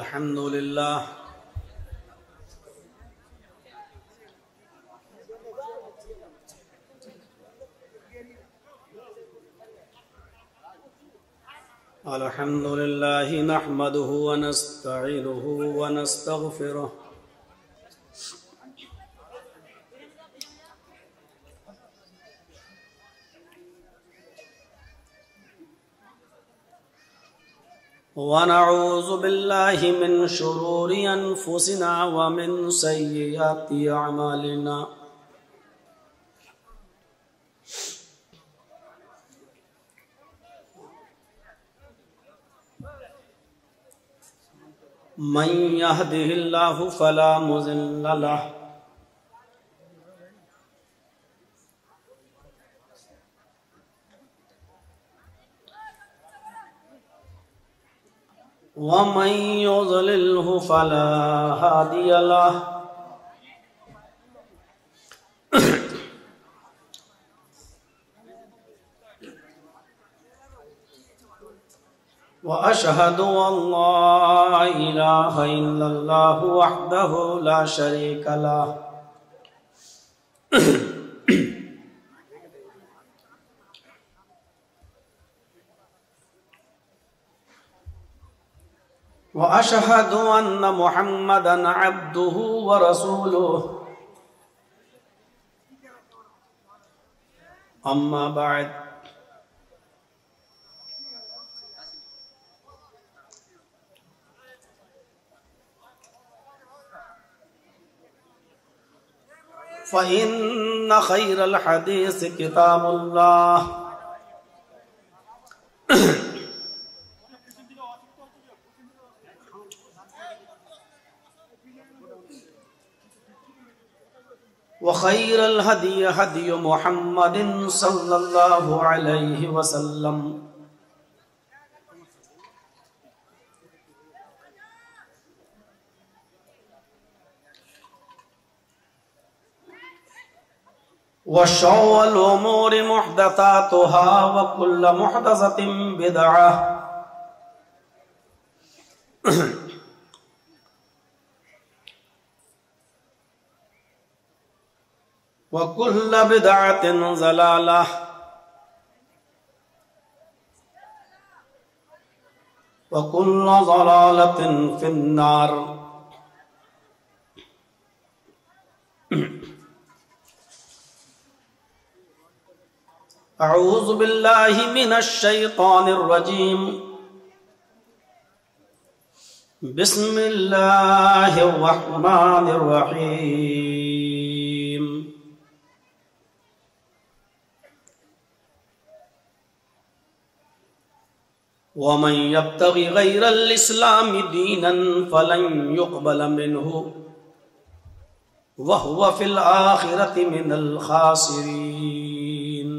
الحمد لله نحمده ونستعينه ونستغفره ونعوذ بالله من شرور أنفسنا ومن سيئات أعمالنا من يهده الله فلا مضل له ومن يضلله فلا هادي له وأشهد أن لا إله إلا الله وحده لا شريك له وأشهد أن محمدًا عبده ورسوله أما بعد فإن خير الحديث كتاب الله وخير الهدي هدي محمد صلى الله عليه وسلم وشر الأمور محدثاتها وكل محدثة بدعة وكل بدعة ضلالة وكل ضلالة في النار أعوذ بالله من الشيطان الرجيم بسم الله الرحمن الرحيم ومن يبتغ غير الإسلام دينا فلن يقبل منه وهو في الآخرة من الخاسرين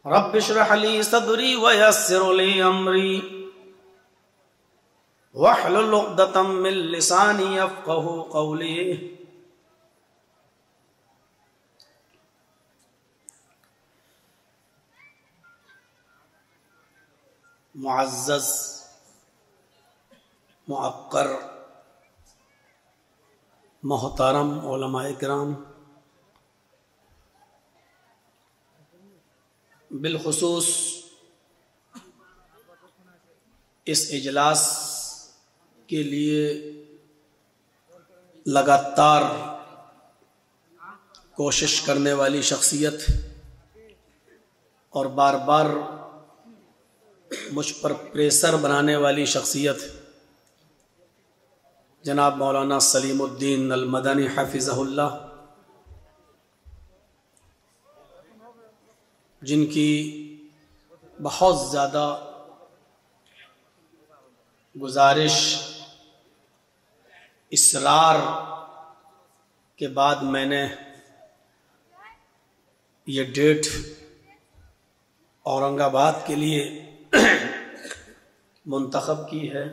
رب اشرح لي صدري ويسر لي أمري واحلل عقدة من لساني يفقهوا قولي معزز معقر محترم علماء کرام، بالخصوص اس اجلاس کے لیے لگاتار کوشش کرنے والی شخصیت اور بار بار مجھ پر پریسر بنانے والی شخصیت جناب مولانا سلیم الدین المدنی حفظہ اللہ، جن کی بہت زیادہ گزارش اصرار کے بعد میں نے یہ ڈیٹ اورنگ آباد کے لیے منتخب کی ہے۔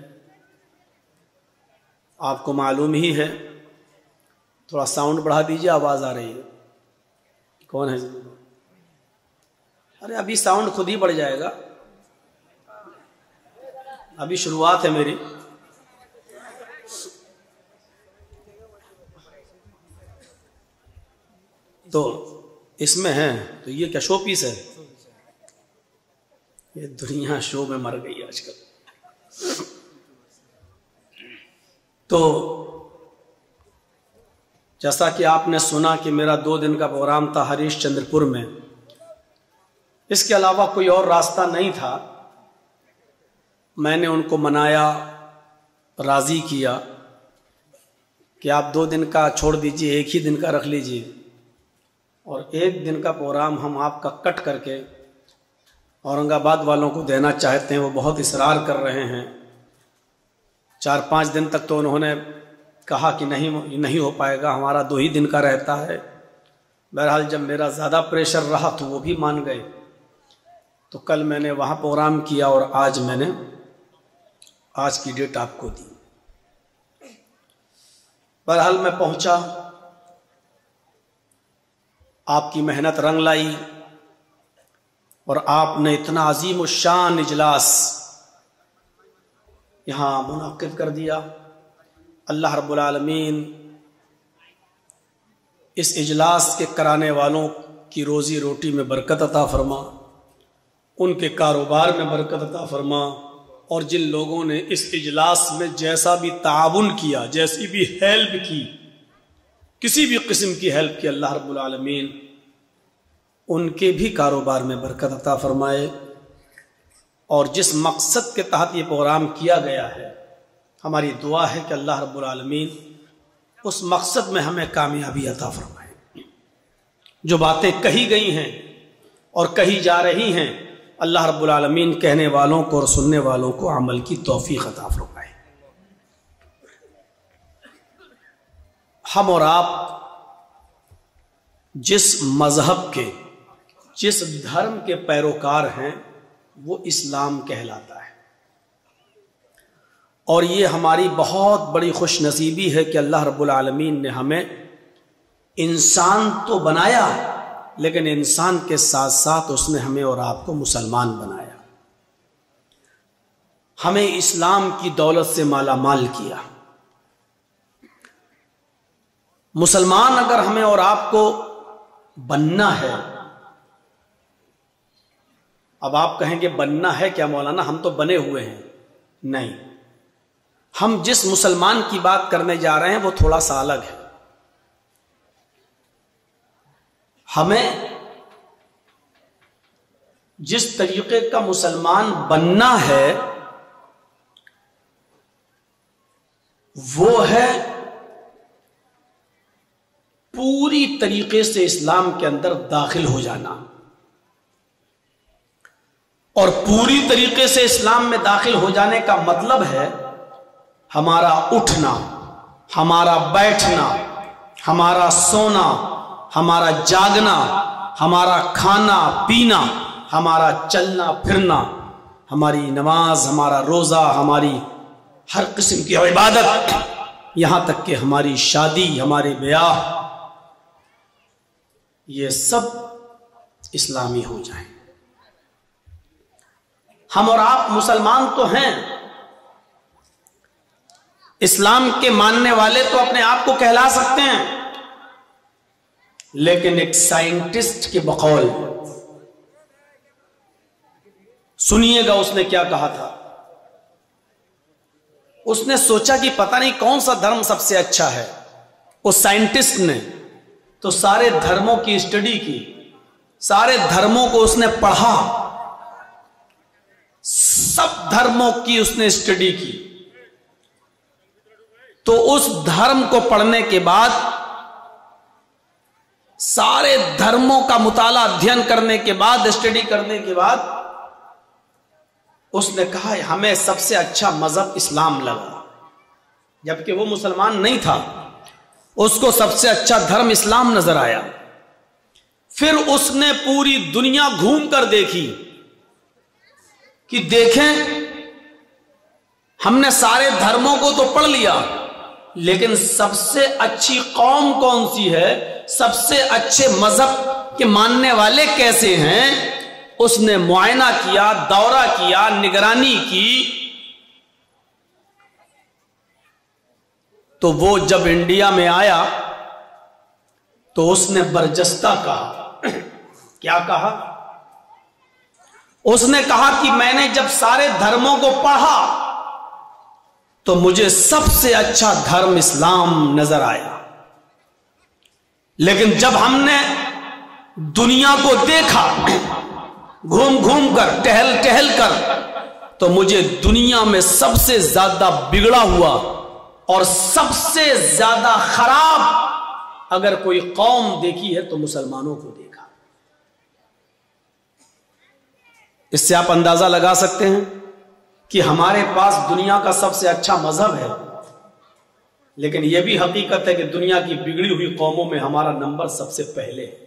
آپ کو معلوم ہی ہے، تھوڑا ساؤنڈ بڑھا دیجیے، آواز آ رہی ہے۔ کون ہے؟ ارے ابھی ساؤنڈ خود ہی بڑھ جائے گا، ابھی شروعات ہے میری. تو اس میں ہے تو یہ کیا شو پیس ہے؟ یہ دنیا شو میں مر گئی آج کل. تو جیسا کہ آپ نے سنا کہ میرا 2 دن کا پروگرام تھا ہریش چندر پور میں، اس کے علاوہ کوئی اور راستہ نہیں تھا. میں نے ان کو منایا، راضی کیا کہ آپ 2 دن کا چھوڑ دیجئے، 1 ہی دن کا رکھ لیجئے، اور 1 دن کا پروگرام ہم آپ کا کٹ کر کے اورنگ آباد والوں کو دینا چاہتے ہیں. وہ بہت اصرار کر رہے ہیں. 4-5 دن تک تو انہوں نے کہا کہ نہیں ہو پائے گا، ہمارا 2 ہی دن کا رہتا ہے. بہرحال جب میرا زیادہ پریشر رہا تو وہ بھی مان گئے. تو کل میں نے وہاں پروگرام کیا اور آج میں نے آج کی ڈیٹ آپ کو دی. بہرحال میں پہنچا، آپ کی محنت رنگ لائی اور آپ نے اتنا عظیم الشان اجلاس یہاں منعقد کر دیا. اللہ رب العالمین اس اجلاس کے کرانے والوں کی روزی روٹی میں برکت عطا فرما، ان کے کاروبار میں برکت عطا فرما، اور جن لوگوں نے اس اجلاس میں جیسا بھی تعاون کیا، جیسی بھی ہیلپ کی، کسی بھی قسم کی ہیلپ کی، اللہ رب العالمین ان کے بھی کاروبار میں برکت عطا فرمائے. اور جس مقصد کے تحت یہ پروگرام کیا گیا ہے، ہماری دعا ہے کہ اللہ رب العالمین اس مقصد میں ہمیں کامیابی عطا فرمائے. جو باتیں کہی گئی ہیں اور کہی جا رہی ہیں، اللہ رب العالمین کہنے والوں کو اور سننے والوں کو عمل کی توفیق عطا فرمائے. ہم اور آپ جس مذہب کے، جس دھرم کے پیروکار ہیں، وہ اسلام کہلاتا ہے. اور یہ ہماری بہت بڑی خوش نصیبی ہے کہ اللہ رب العالمین نے ہمیں انسان تو بنایا، لیکن انسان کے ساتھ ساتھ اس نے ہمیں اور آپ کو مسلمان بنایا، ہمیں اسلام کی دولت سے مالا مال کیا. مسلمان اگر ہمیں اور آپ کو بننا ہے، اب آپ کہیں گے بننا ہے کیا مولانا، ہم تو بنے ہوئے ہیں. نہیں، ہم جس مسلمان کی بات کرنے جا رہے ہیں وہ تھوڑا سا الگ ہے. ہمیں جس طریقے کا مسلمان بننا ہے وہ ہے پوری طریقے سے اسلام کے اندر داخل ہو جانا. اور پوری طریقے سے اسلام میں داخل ہو جانے کا مطلب ہے ہمارا اٹھنا، ہمارا بیٹھنا، ہمارا سونا، ہمارا جاگنا، ہمارا کھانا پینا، ہمارا چلنا پھرنا، ہماری نماز، ہمارا روزہ، ہماری ہر قسم کی عبادت، یہاں تک کہ ہماری شادی، ہمارے بیاہ، یہ سب اسلامی ہو جائیں. ہم اور آپ مسلمان تو ہیں، اسلام کے ماننے والے تو اپنے آپ کو کہلا سکتے ہیں، لیکن ایک سائنٹسٹ کے بقول سنیے گا اس نے کیا کہا تھا. اس نے سوچا کہ پتہ نہیں کون سا دھرم سب سے اچھا ہے. اس سائنٹسٹ نے تو سارے دھرموں کی اسٹڈی کی، سارے دھرموں کو اس نے پڑھا، سب دھرموں کی اس نے اسٹڈی کی. تو اس دھرم کو پڑھنے کے بعد، سارے دھرموں کا مطالعہ ادھین کرنے کے بعد، اسٹڈی کرنے کے بعد، اس نے کہا ہمیں سب سے اچھا مذہب اسلام لگا. جبکہ وہ مسلمان نہیں تھا، اس کو سب سے اچھا دھرم اسلام نظر آیا. پھر اس نے پوری دنیا گھوم کر دیکھی کہ دیکھیں ہم نے سارے دھرموں کو تو پڑھ لیا، لیکن سب سے اچھی قوم کون سی ہے، سب سے اچھے مذہب کے ماننے والے کیسے ہیں، اس نے معائنہ کیا، دورہ کیا، نگرانی کی، تو وہ جب انڈیا میں آیا تو اس نے برجستہ کہا، کیا کہا؟ اس نے کہا کہ میں نے جب سارے دھرموں کو پڑھا تو مجھے سب سے اچھا دھرم اسلام نظر آیا، لیکن جب ہم نے دنیا کو دیکھا گھوم گھوم کر، ٹہل ٹہل کر، تو مجھے دنیا میں سب سے زیادہ بگڑا ہوا اور سب سے زیادہ خراب اگر کوئی قوم دیکھی ہے تو مسلمانوں کو دیکھا۔ اس سے آپ اندازہ لگا سکتے ہیں کہ ہمارے پاس دنیا کا سب سے اچھا مذہب ہے، لیکن یہ بھی حقیقت ہے کہ دنیا کی بگڑی ہوئی قوموں میں ہمارا نمبر سب سے پہلے ہے۔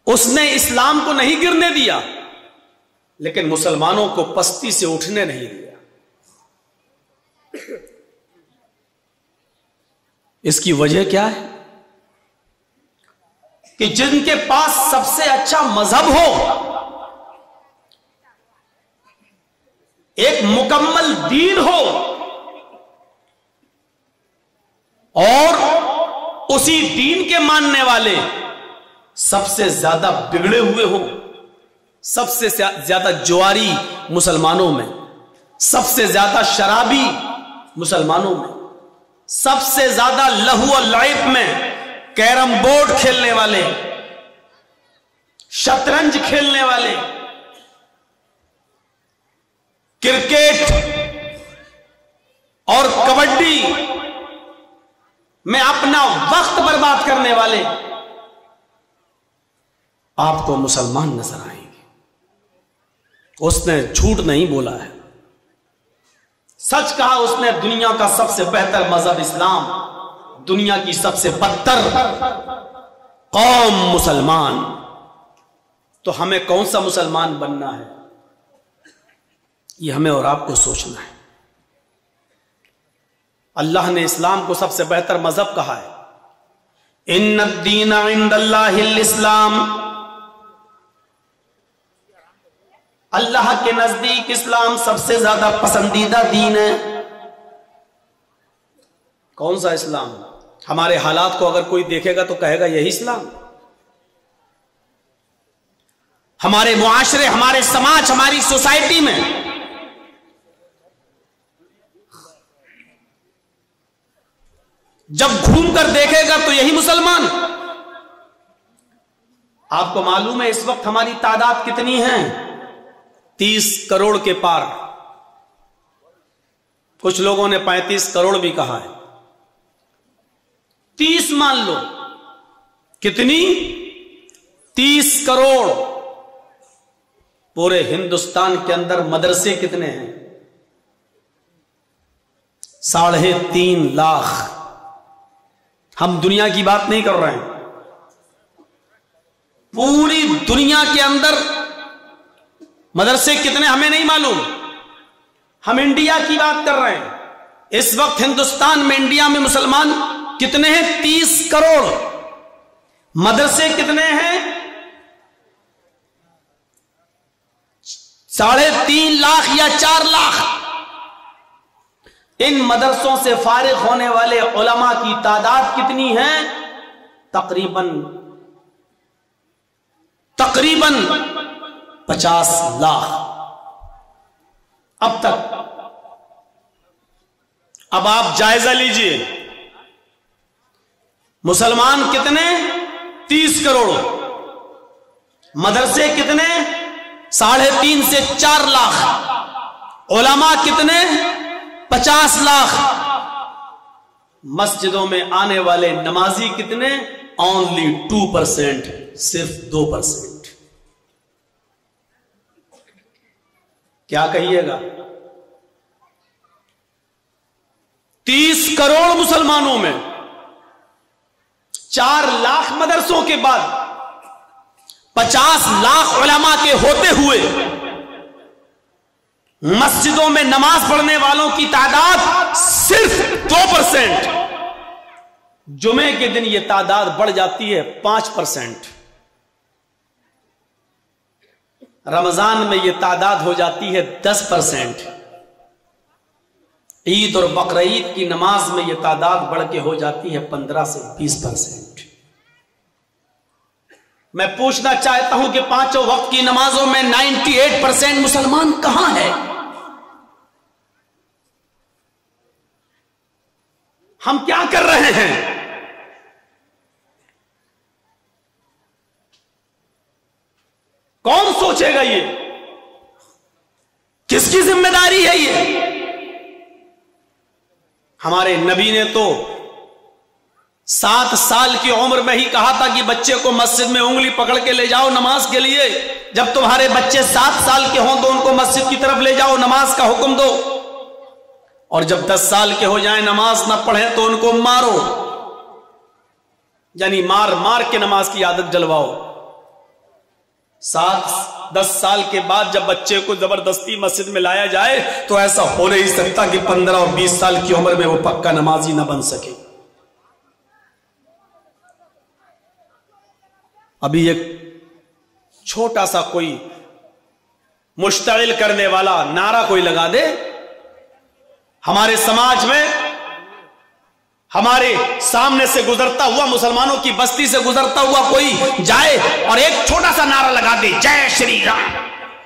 اس نے اسلام کو نہیں گرنے دیا، لیکن مسلمانوں کو پستی سے اٹھنے نہیں دیا۔ اس کی وجہ کیا ہے؟ کہ جن کے پاس سب سے اچھا مذہب ہو، ایک مکمل دین ہو، اور اسی دین کے ماننے والے سب سے زیادہ بگڑے ہوئے ہوں، سب سے زیادہ جواری مسلمانوں میں، سب سے زیادہ شرابی مسلمانوں میں، سب سے زیادہ لہو و لعب میں، کیرم بورڈ کھیلنے والے، شطرنج کھیلنے والے، کرکٹ اور کبڈی میں اپنا وقت برباد کرنے والے آپ کو مسلمان نظر آئیں گے۔ اس نے جھوٹ نہیں بولا ہے، سچ کہا اس نے۔ دنیا کا سب سے بہتر مذہب اسلام، دنیا کی سب سے بدتر قوم مسلمان۔ تو ہمیں کون سا مسلمان بننا ہے، یہ ہمیں اور آپ کو سوچنا ہے۔ اللہ نے اسلام کو سب سے بہتر مذہب کہا ہے، ان الدین عند اللہ الاسلام، اللہ کے نزدیک اسلام سب سے زیادہ پسندیدہ دین ہے۔ کون سا اسلام؟ ہمارے حالات کو اگر کوئی دیکھے گا تو کہے گا یہی اسلام۔ ہمارے معاشرے، ہمارے سماج، ہماری سوسائٹی میں جب گھوم کر دیکھے گا تو یہی مسلمان۔ آپ کو معلوم ہے اس وقت ہماری تعداد کتنی ہے؟ 30 کروڑ کے پار، کچھ لوگوں نے 35 کروڑ بھی کہا ہے۔ 30 مان لو، کتنی؟ 30 کروڑ۔ پورے ہندوستان کے اندر مدرسے کتنے ہیں؟ 3.5 لاکھ۔ ہم دنیا کی بات نہیں کر رہے ہیں، پوری دنیا کے اندر مدرسے کتنے ہمیں نہیں معلوم، ہم انڈیا کی بات کر رہے ہیں۔ اس وقت ہندوستان میں، انڈیا میں مسلمان کتنے ہیں؟ 30 کروڑ۔ مدرسے کتنے ہیں؟ 3.5 لاکھ یا 4 لاکھ۔ ان مدرسوں سے فارغ ہونے والے علماء کی تعداد کتنی ہے؟ تقریباً 50 لاکھ اب تک۔ اب آپ جائزہ لیجئے، مسلمان کتنے؟ 30 کروڑ۔ مدرسے کتنے؟ 3.5 سے 4 لاکھ۔ علماء کتنے؟ 50 لاکھ۔ مسجدوں میں آنے والے نمازی کتنے؟ only 2%، صرف 2%۔ کیا کہیے گا؟ 30 کروڑ مسلمانوں میں 4 لاکھ مدرسوں کے بعد 50 لاکھ علماء کے ہوتے ہوئے مسجدوں میں نماز پڑھنے والوں کی تعداد صرف 2%۔ جمعے کے دن یہ تعداد بڑھ جاتی ہے 5%۔ رمضان میں یہ تعداد ہو جاتی ہے 10%، عید اور بقرعید کی نماز میں یہ تعداد بڑھ کے ہو جاتی ہے 15 سے 20%۔ میں پوچھنا چاہتا ہوں کہ پانچوں وقت کی نمازوں میں 98% مسلمان کہاں ہے؟ ہم کیا کر رہے ہیں؟ کون سوچے گا یہ؟ کس کی ذمہ داری ہے یہ؟ ہمارے نبی نے تو 7 سال کی عمر میں ہی کہا تھا کہ بچے کو مسجد میں انگلی پکڑ کے لے جاؤ نماز کے لیے۔ جب تمہارے بچے 7 سال کے ہوں تو ان کو مسجد کی طرف لے جاؤ، نماز کا حکم دو، اور جب 10 سال کے ہو جائیں نماز نہ پڑھیں تو ان کو مارو، یعنی مار مار کے نماز کی عادت ڈلواؤ۔ 7-10 سال کے بعد جب بچے کو زبردستی مسجد میں لایا جائے تو ایسا ہو نہیں سکتا کہ 15 اور 20 سال کی عمر میں وہ پکا نمازی نہ بن سکے۔ ابھی ایک چھوٹا سا کوئی مشتعل کرنے والا نعرہ کوئی لگا دے، ہمارے سماج میں ہمارے سامنے سے گزرتا ہوا، مسلمانوں کی بستی سے گزرتا ہوا کوئی جائے اور ایک چھوٹا سا نعرہ لگا دے جے شری رام،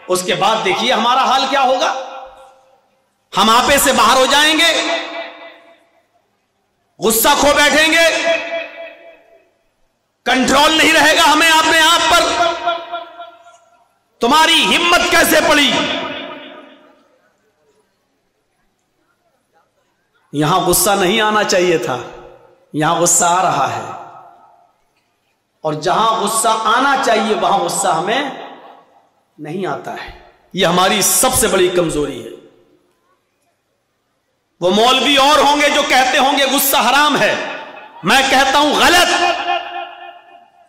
اس کے بعد دیکھیے ہمارا حال کیا ہوگا۔ ہم آپے سے باہر ہو جائیں گے، غصہ کھو بیٹھیں گے، کنٹرول نہیں رہے گا ہمیں اپنے آپ پر۔ تمہاری ہمت کیسے پڑی؟ یہاں غصہ نہیں آنا چاہیے تھا، یہاں غصہ آ رہا ہے، اور جہاں غصہ آنا چاہیے وہاں غصہ ہمیں نہیں آتا ہے۔ یہ ہماری سب سے بڑی کمزوری ہے۔ وہ مولوی اور ہوں گے جو کہتے ہوں گے غصہ حرام ہے، میں کہتا ہوں غلط۔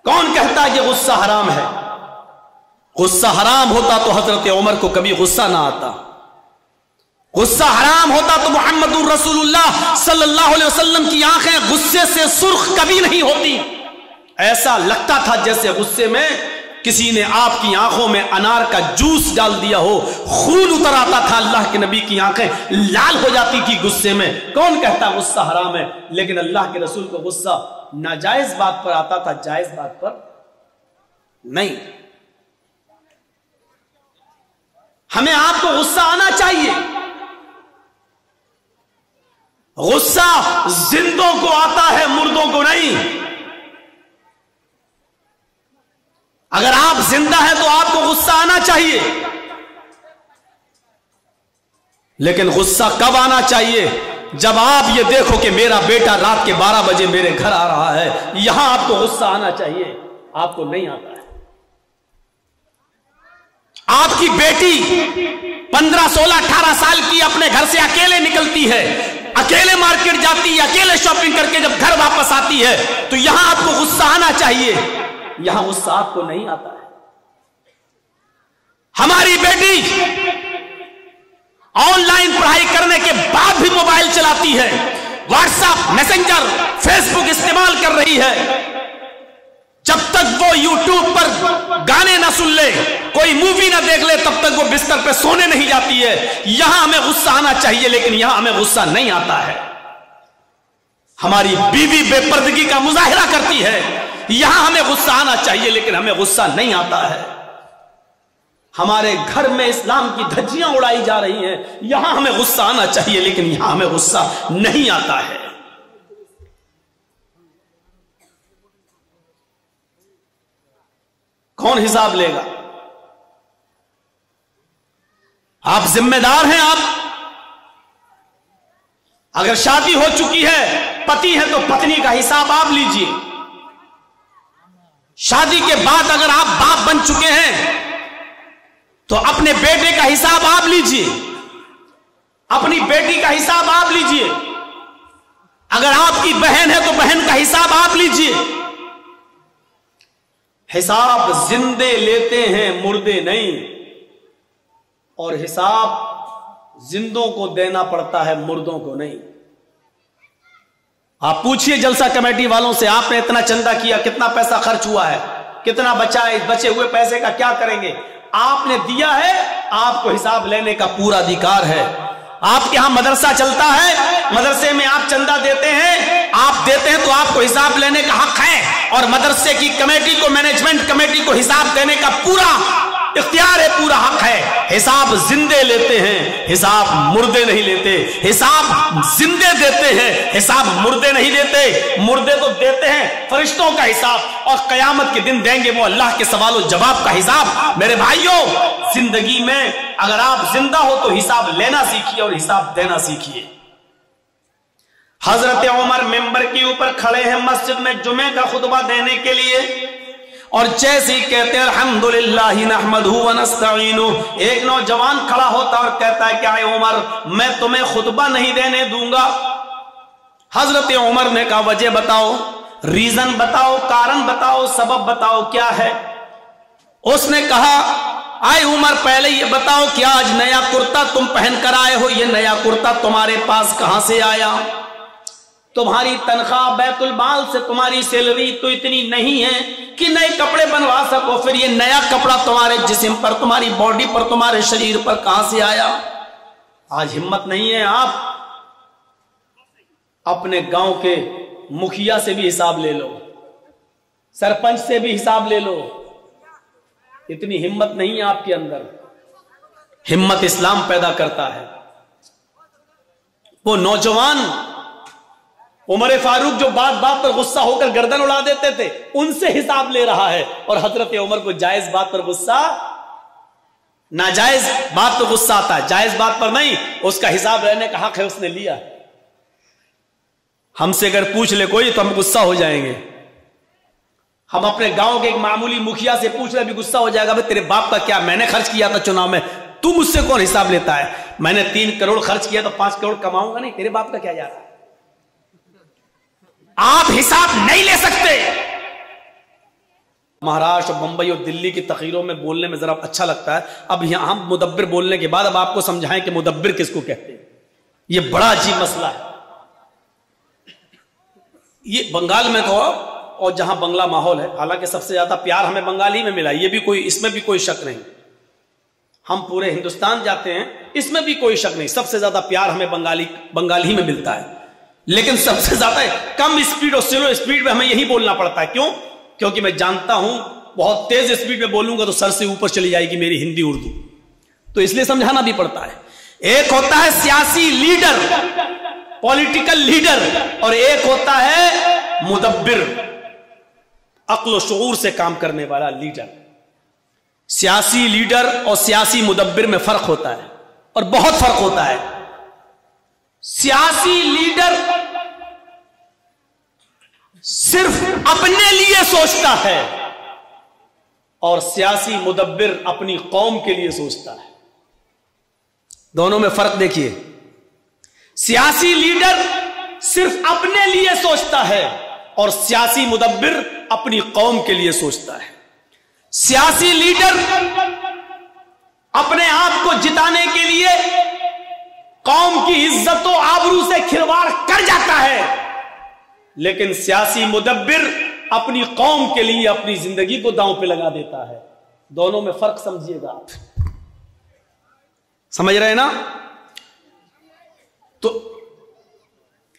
کون کہتا ہے کہ غصہ حرام ہے؟ غصہ حرام ہوتا تو حضرت عمر کو کبھی غصہ نہ آتا، غصہ حرام ہوتا تو محمد رسول اللہ صلی اللہ علیہ وسلم کی آنکھیں غصے سے سرخ کبھی نہیں ہوتی۔ ایسا لگتا تھا جیسے غصے میں کسی نے آپ کی آنکھوں میں انار کا جوس ڈال دیا ہو، خون اتر آتا تھا، اللہ کے نبی کی آنکھیں لال ہو جاتی تھی غصے میں۔ کون کہتا غصہ حرام ہے؟ لیکن اللہ کے رسول کو غصہ ناجائز بات پر آتا تھا، جائز بات پر نہیں۔ ہمیں آپ کو غصہ آنا چاہیے۔ غصہ زندوں کو آتا ہے، مردوں کو نہیں۔ اگر آپ زندہ ہیں تو آپ کو غصہ آنا چاہیے، لیکن غصہ کب آنا چاہیے؟ جب آپ یہ دیکھو کہ میرا بیٹا رات کے 12 بجے میرے گھر آ رہا ہے، یہاں آپ کو غصہ آنا چاہیے، آپ کو نہیں آتا ہے۔ آپ کی بیٹی 15, 16, 18 سال کی اپنے گھر سے اکیلے نکلتی ہے، اکیلے مارکیٹ جاتی ہے، اکیلے شاپنگ کر کے جب گھر واپس آتی ہے تو یہاں آپ کو غصہ آنا چاہیے، یہاں غصہ آپ کو نہیں آتا ہے۔ ہماری بیٹی آن لائن پڑھائی کرنے کے بعد بھی موبائل چلاتی ہے، واٹس ایپ، میسنجر، فیس بک استعمال کر رہی ہے۔ جب تک وہ یوٹیوب پر گانے نہ سن لے، کوئی مووی نہ دیکھ لے، تب تک وہ بستر پہ سونے نہیں جاتی ہے۔ یہاں ہمیں غصہ آنا چاہیے، لیکن یہاں ہمیں غصہ نہیں آتا ہے۔ ہماری بیوی بے پردگی کا مظاہرہ کرتی ہے، یہاں ہمیں غصہ آنا چاہیے، لیکن ہمیں غصہ نہیں آتا ہے۔ ہمارے گھر میں اسلام کی دھجیاں اڑائی جا رہی ہیں، یہاں ہمیں غصہ آنا چاہیے، لیکن یہاں ہمیں غصہ نہیں آتا ہے۔ کون حساب لے گا؟ آپ ذمہ دار ہیں۔ آپ اگر شادی ہو چکی ہے، پتی ہے، تو پتنی کا حساب آپ لیجئے۔ شادی کے بعد اگر آپ باپ بن چکے ہیں تو اپنے بیٹے کا حساب آپ لیجئے، اپنی بیٹی کا حساب آپ لیجئے۔ اگر آپ کی بہن ہے تو بہن کا حساب آپ لیجئے۔ حساب زندے لیتے ہیں، مردے نہیں، اور حساب زندوں کو دینا پڑتا ہے، مردوں کو نہیں۔ آپ پوچھئے جلسہ کمیٹی والوں سے، آپ نے اتنا چندہ کیا، کتنا پیسہ خرچ ہوا ہے، کتنا بچا ہے، بچے ہوئے پیسے کا کیا کریں گے؟ آپ نے دیا ہے، آپ کو حساب لینے کا پورا ادھیکار ہے۔ آپ کے ہاں مدرسہ چلتا ہے، مدرسے میں آپ چندہ دیتے ہیں، آپ دیتے ہیں تو آپ کو حساب لینے کا حق ہے، اور مدرسے کی کمیٹی کو، مینجمنٹ کمیٹی کو حساب دینے کا پورا اختیار ہے، پورا حق ہے۔ حساب زندے لیتے ہیں، حساب مردے نہیں لیتے۔ حساب زندے دیتے ہیں، حساب مردے نہیں دیتے۔ مردے تو دیتے ہیں فرشتوں کا حساب، اور قیامت کے دن دیں گے وہ اللہ کے سوال و جواب کا حساب۔ میرے بھائیوں، زندگی میں اگر آپ زندہ ہو تو حساب لینا سیکھیے اور حساب دینا سیکھیے۔ حضرت عمر ممبر کے اوپر کھڑے ہیں مسجد میں جمعے کا خطبہ دینے کے لیے، اور جیسے ہی کہتے ہیں الحمدللہ نحمدہ ونستعینہ، ایک نوجوان کھڑا ہوتا اور کہتا ہے کہ اے عمر، میں تمہیں خطبہ نہیں دینے دوں گا۔ حضرت عمر نے کہا وجہ بتاؤ، ریزن بتاؤ، کارن بتاؤ، سبب بتاؤ، کیا ہے؟ اس نے کہا اے عمر پہلے یہ بتاؤ کہ آج نیا کرتا تم پہن کر آئے ہو، یہ نیا کرتا تمہارے پاس کہاں سے آیا؟ تمہاری تنخواہ بیت المال سے تمہاری سیلری تو اتنی نہیں ہے کہ نئے کپڑے بنوا سکو، پھر یہ نیا کپڑا تمہارے جسم پر، تمہاری باڈی پر، تمہارے شریر پر کہاں سے آیا؟ آج ہمت نہیں ہے، آپ اپنے گاؤں کے مکھیا سے بھی حساب لے لو، سرپنچ سے بھی حساب لے لو، اتنی ہمت نہیں ہے آپ کے اندر۔ ہمت اسلام پیدا کرتا ہے۔ وہ نوجوان عمر فاروق جو بات بات پر غصہ ہو کر گردن اڑا دیتے تھے، ان سے حساب لے رہا ہے، اور حضرت عمر کو جائز بات پر غصہ، ناجائز بات پر غصہ آتا ہے، جائز بات پر نہیں۔ اس کا حساب لینے کا حق ہے، اس نے لیا۔ ہم سے اگر پوچھ لے کوئی تو ہم غصہ ہو جائیں گے۔ ہم اپنے گاؤں کے ایک معمولی مکھیا سے پوچھ لے بھی غصہ ہو جائے گا، بھائی تیرے باپ کا کیا، میں نے خرچ کیا تھا چناؤ میں، تو مجھ سے کون حساب لیتا ہے؟ میں نے 3 کروڑ خرچ کیا تو 5 کروڑ کماؤں گا نہیں، تیرے باپ کا کیا جا رہا ہے؟ آپ حساب نہیں لے سکتے۔ مہاراشٹر، بمبئی اور دلی کی تقریروں میں بولنے میں ذرا اچھا لگتا ہے۔ اب یہاں ہم مدبر بولنے کے بعد اب آپ کو سمجھائیں کہ مدبر کس کو کہتے ہیں۔ یہ بڑا عجیب مسئلہ ہے۔ یہ بنگال میں تو، اور جہاں بنگلہ ماحول ہے، حالانکہ سب سے زیادہ پیار ہمیں بنگالی میں ملا، یہ بھی کوئی، اس میں بھی کوئی شک نہیں۔ ہم پورے ہندوستان جاتے ہیں، اس میں بھی کوئی شک نہیں، سب سے زیادہ پیار ہمیں بنگالی میں ملتا ہے، لیکن سب سے زیادہ کم اسپیڈ اور سلو اسپیڈ میں ہمیں یہی بولنا پڑتا ہے۔ کیوں؟ کیونکہ میں جانتا ہوں بہت تیز اسپیڈ میں بولوں گا تو سر سے اوپر چلی جائے گی میری ہندی اردو، تو اس لیے سمجھانا بھی پڑتا ہے۔ ایک ہوتا ہے سیاسی لیڈر، پولیٹیکل لیڈر، اور ایک ہوتا ہے مدبر، عقل و شعور سے کام کرنے والا لیڈر۔ سیاسی لیڈر اور سیاسی مدبر میں فرق ہوتا ہے، اور بہت فرق ہوتا ہے۔ سیاسی لیڈر صرف اپنے لیے سوچتا ہے، اور سیاسی مدبر اپنی قوم کے لیے سوچتا ہے۔ دونوں میں فرق دیکھیے۔ سیاسی لیڈر صرف اپنے لیے سوچتا ہے، اور سیاسی مدبر اپنی قوم کے لیے سوچتا ہے۔ سیاسی لیڈر اپنے آپ کو جتانے کے لیے قوم کی عزت و آبرو سے کھلواڑ کر جاتا ہے، لیکن سیاسی مدبر اپنی قوم کے لیے اپنی زندگی کو داؤں پہ لگا دیتا ہے۔ دونوں میں فرق سمجھیے گا آپ، سمجھ رہے ہیں نا؟ تو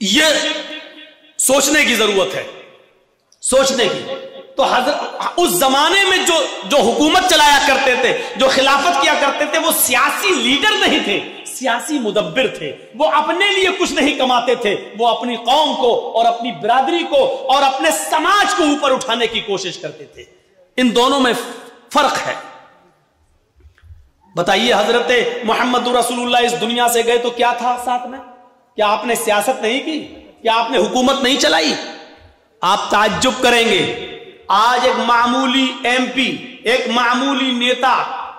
یہ سوچنے کی ضرورت ہے، سوچنے کی۔ تو حضرت اس زمانے میں جو حکومت چلایا کرتے تھے، جو خلافت کیا کرتے تھے، وہ سیاسی لیڈر نہیں تھے، سیاسی مدبر تھے۔ وہ اپنے لیے کچھ نہیں کماتے تھے، وہ اپنی قوم کو اور اپنی برادری کو اور اپنے سماج کو اوپر اٹھانے کی کوشش کرتے تھے۔ ان دونوں میں فرق ہے۔ بتائیے، حضرت محمد رسول اللہ اس دنیا سے گئے تو کیا تھا ساتھ میں؟ کیا آپ نے سیاست نہیں کی؟ کیا آپ نے حکومت نہیں چلائی؟ آپ تعجب کریں گے، آج ایک معمولی ایم پی، ایک معمولی نیتا،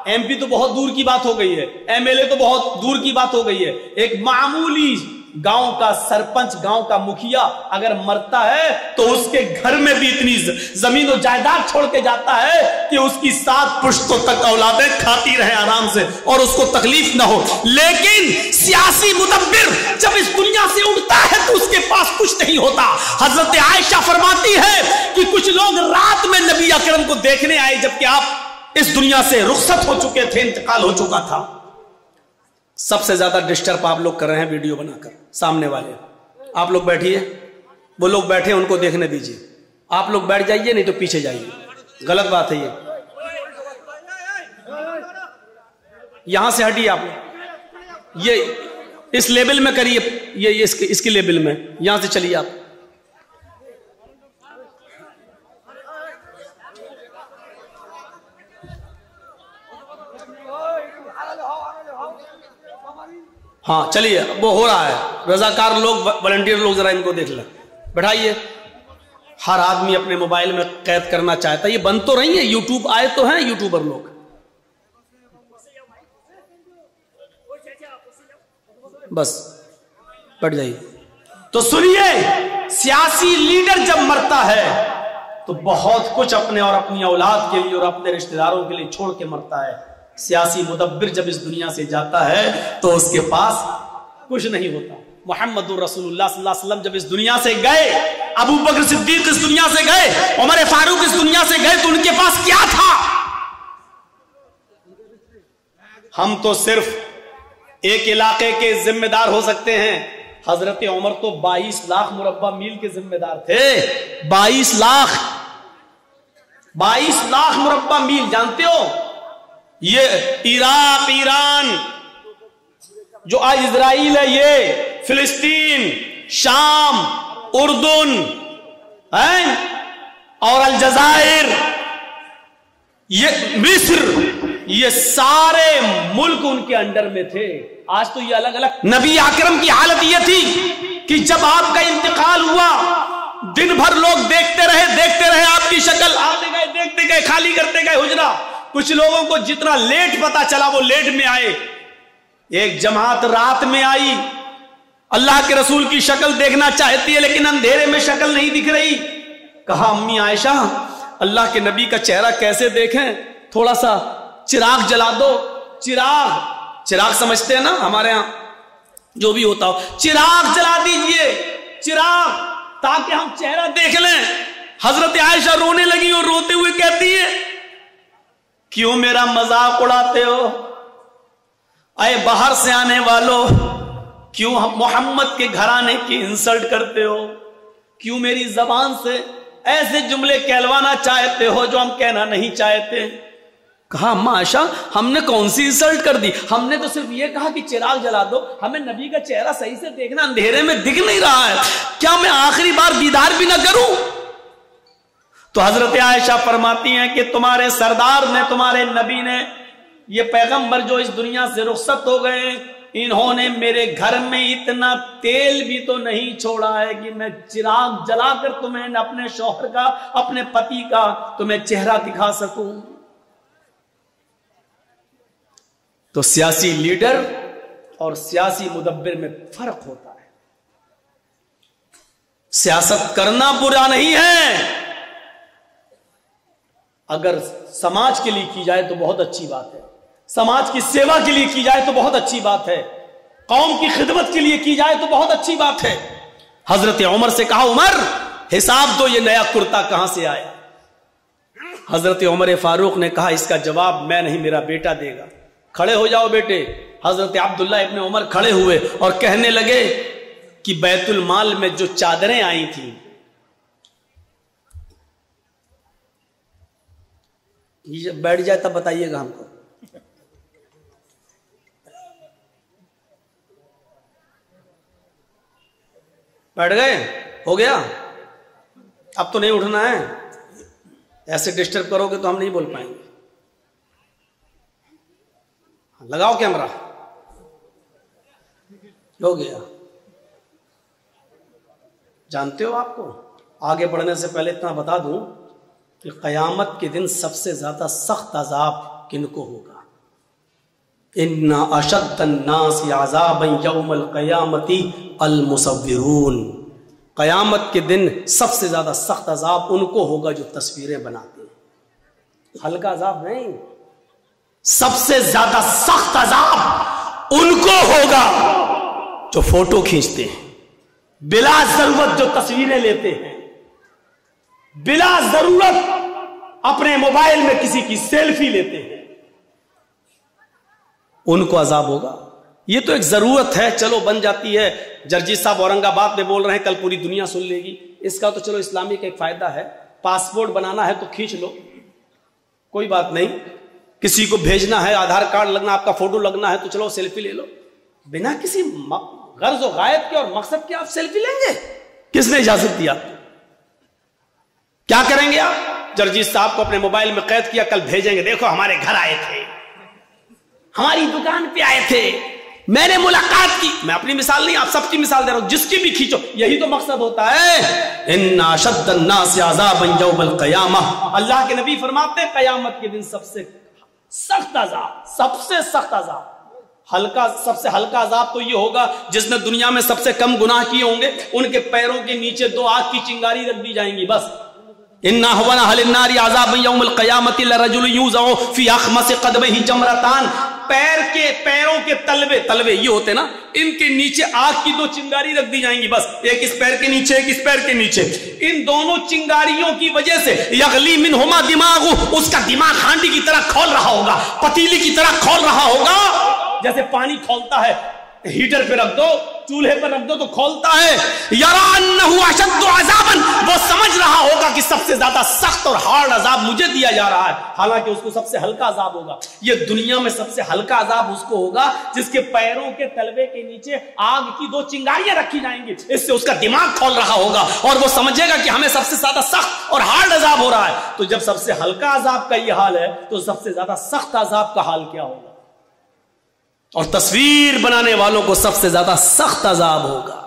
ایم پی تو بہت دور کی بات ہو گئی ہے، ایم ایل اے تو بہت دور کی بات ہو گئی ہے، ایک معمولی گاؤں کا سرپنچ، گاؤں کا مکھیا اگر مرتا ہے تو اس کے گھر میں بھی اتنی زمین و جائیداد چھوڑ کے جاتا ہے کہ اس کی 7 پشتوں تک اولادیں کھاتی رہیں آرام سے اور اس کو تکلیف نہ ہو۔ لیکن سیاسی مدبر جب اس دنیا سے اٹھتا ہے تو اس کے پاس کچھ نہیں ہوتا۔ حضرت عائشہ فرماتی ہے کہ کچھ لوگ رات میں نبی اکرم کو دیکھنے آئے، جبکہ آپ اس دنیا سے رخصت ہو چکے تھے، انتقال ہو چکا تھا۔ سب سے زیادہ ڈسٹرب آپ لوگ کر رہے ہیں ویڈیو بنا کر، سامنے والے۔ آپ لوگ بیٹھیے، وہ لوگ بیٹھے ان کو دیکھنے دیجیے، آپ لوگ بیٹھ جائیے، نہیں تو پیچھے جائیے، غلط بات ہے یہ۔ یہاں سے ہٹیے آپ لوگ، یہ اس لیبل میں کریے، یہ اس کی لیبل میں، یہاں سے چلیے آپ۔ ہاں چلیے، وہ ہو رہا ہے، رضاکار لوگ، والنٹیئر لوگ ذرا ان کو دیکھ لیں، بٹھائیے۔ ہر آدمی اپنے موبائل میں قید کرنا چاہتا ہے، یہ بند تو رہی ہے، یوٹیوب آئے تو ہیں یوٹیوبر لوگ۔ بس بیٹھ جائیے۔ تو سنیے، سیاسی لیڈر جب مرتا ہے تو بہت کچھ اپنے اور اپنی اولاد کے لیے اور اپنے رشتہ داروں کے لیے چھوڑ کے مرتا ہے۔ سیاسی مدبر جب اس دنیا سے جاتا ہے تو اس کے پاس کچھ نہیں ہوتا۔ محمد رسول اللہ صلی اللہ علیہ وسلم جب اس دنیا سے گئے، ابو بکر صدیق اس دنیا سے گئے، عمر فاروق اس دنیا سے گئے، تو ان کے پاس کیا تھا؟ ہم تو صرف ایک علاقے کے ذمہ دار ہو سکتے ہیں۔ حضرت عمر تو 22 لاکھ مربع میل کے ذمہ دار تھے۔ 22 لاکھ مربع میل، جانتے ہو یہ عراق، ایران جو آج اسرائیل ہے، یہ فلسطین، شام، اردن اور الجزائر، یہ مصر، یہ سارے ملک ان کے انڈر میں تھے۔ آج تو یہ الگ الگ۔ نبی اکرم کی حالت یہ تھی کہ جب آپ کا انتقال ہوا، دن بھر لوگ دیکھتے رہے آپ کی شکل، آتے گئے دیکھتے گئے، خالی کرتے گئے حجرہ۔ کچھ لوگوں کو جتنا لیٹ پتا چلا وہ لیٹ میں آئے، ایک جماعت رات میں آئی، اللہ کے رسول کی شکل دیکھنا چاہتی ہے لیکن اندھیرے میں شکل نہیں دکھ رہی۔ کہا امی عائشہ، اللہ کے نبی کا چہرہ کیسے دیکھیں، تھوڑا سا چراغ جلا دو۔ چراغ سمجھتے ہیں نا ہمارے ہاں جو بھی ہوتا ہو، چراغ جلا دیجئے، چراغ، تاکہ ہم چہرہ دیکھ لیں۔ حضرت عائشہ رونے لگی اور روتے ہوئے کہتی ہے، کیوں میرا مذاق اڑاتے ہو؟ اے باہر سے آنے والو، کیوں محمد کے گھرانے کی انسلٹ کرتے ہو؟ کیوں میری زبان سے ایسے جملے کہلوانا چاہتے ہو جو ہم کہنا نہیں چاہتے؟ کہا اما عائشہ، ہم نے کون سی انسلٹ کر دی؟ ہم نے تو صرف یہ کہا کہ چراغ جلا دو، ہمیں نبی کا چہرہ صحیح سے دیکھنا، اندھیرے میں دکھ نہیں رہا ہے، کیا میں آخری بار دیدار بھی نہ کروں؟ تو حضرت عائشہ فرماتی ہیں کہ تمہارے سردار نے، تمہارے نبی نے، یہ پیغمبر جو اس دنیا سے رخصت ہو گئے، انہوں نے میرے گھر میں اتنا تیل بھی تو نہیں چھوڑا ہے کہ میں چراغ جلا کر تمہیں اپنے شوہر کا، اپنے پتی کا تمہیں چہرہ دکھا سکوں۔ تو سیاسی لیڈر اور سیاسی مدبر میں فرق ہوتا ہے۔ سیاست کرنا برا نہیں ہے، اگر سماج کے لیے کی جائے تو بہت اچھی بات ہے، سماج کی سیوا کے لیے کی جائے تو بہت اچھی بات ہے، قوم کی خدمت کے لیے کی جائے تو بہت اچھی بات ہے۔ حضرت عمر سے کہا عمر حساب دو، یہ نیا کرتا کہاں سے آیا؟ حضرت عمر فاروق نے کہا اس کا جواب میں نہیں، میرا بیٹا دے گا۔ کھڑے ہو جاؤ بیٹے۔ حضرت عبداللہ ابن عمر کھڑے ہوئے اور کہنے لگے کہ بیت المال میں جو چادریں آئی تھیں، یہ بیٹھ جائے تب بتائیے گا ہم کو۔ بیٹھ گئے؟ ہو گیا؟ اب تو نہیں اٹھنا ہے، ایسے ڈسٹرب کرو گے تو ہم نہیں بول پائیں گے۔ لگاؤ کیمرہ۔ ہو گیا؟ جانتے ہو آپ کو، آگے بڑھنے سے پہلے اتنا بتا دوں کہ قیامت کے دن سب سے زیادہ سخت عذاب کن کو ہوگا؟ ان اشد الناس عذابا یوم القیامت المصورون۔ قیامت کے دن سب سے زیادہ سخت عذاب ان کو ہوگا جو تصویریں بناتے ہیں، ہلکا عذاب نہیں، سب سے زیادہ سخت عذاب ان کو ہوگا جو فوٹو کھینچتے ہیں، بلا ضرورت جو تصویریں لیتے ہیں، بلا ضرورت اپنے موبائل میں کسی کی سیلفی لیتے ہیں، ان کو عذاب ہوگا۔ یہ تو ایک ضرورت ہے، چلو بن جاتی ہے۔ جرجیت صاحب اورنگ آباد میں بول رہے ہیں، کل پوری دنیا سن لے گی۔ اس کا تو چلو اسلامی کا ایک فائدہ ہے، پاسپورٹ بنانا ہے تو کھینچ لو، کوئی بات نہیں۔ کسی کو بھیجنا ہے، آدھار کارڈ لگنا، آپ کا فوٹو لگنا ہے تو چلو سیلفی لے لو۔ بنا کسی غرض و غائب کے اور مقصد کے آپ سیلفی لیں گے؟ کس نے اجازت دیا؟ کیا کریں گے آپ؟ جرجیت صاحب کو اپنے موبائل میں قید کیا، کل بھیجیں گے، دیکھو ہمارے گھر آئے تھے، ہماری دکان پہ آئے تھے، میں نے ملاقات کی۔ میں اپنی مثال نہیں، آپ سب کی مثال دے رہا ہوں، جس کی بھی کھینچو، یہی تو مقصد ہوتا ہے۔ ان اشد الناس عذابا یوم القیامہ، اللہ کے نبی فرماتے ہیں قیامت کے دن سب سے سخت عذاب، سب سے سخت عذاب، سب سے ہلکا عذاب تو یہ ہوگا جس نے دنیا میں سب سے کم گناہ کیے ہوں گے، ان کے پیروں کے نیچے 2 آگ کی چنگاری رکھ دی جائیں گی بس۔ ان اهون اهل النار عذابا یوم القیامۃ لرجل یوضع فی اخمص قدمه جمرتان، پیروں کے تلوے یہ ہوتے نا، ان کے نیچے آگ کی 2 چنگاری رکھ دی جائیں گی بس، ایک اس پیر کے نیچے، ایک اس پیر کے نیچے۔ ان دونوں چنگاریوں کی وجہ سے یغلی منہما دماغ، اس کا دماغ ہانڈی کی طرح کھول رہا ہوگا، پتیلی کی طرح کھول رہا ہوگا، جیسے پانی کھولتا ہے، ہیٹر پہ رکھ دو، چولہے پر رکھ دو تو کھولتا ہے۔ یرا انہ اشد عذابا، وہ سمجھ رہا ہوگا کہ سب سے زیادہ سخت اور ہارڈ عذاب مجھے دیا جا رہا ہے، حالانکہ اس کو سب سے ہلکا عذاب ہوگا۔ یہ دنیا میں سب سے ہلکا عذاب اس کو ہوگا جس کے پیروں کے تلوے کے نیچے آگ کی 2 چنگاریاں رکھی جائیں گی، اس سے اس کا دماغ کھول رہا ہوگا اور وہ سمجھے گا کہ ہمیں سب سے زیادہ سخت اور ہارڈ عذاب ہو رہا ہے۔ تو جب سب سے ہلکا عذاب کا یہ حال ہے تو سب سے زیادہ سخت عذاب کا حال کیا ہوگا؟ اور تصویر بنانے والوں کو سب سے زیادہ سخت عذاب ہوگا۔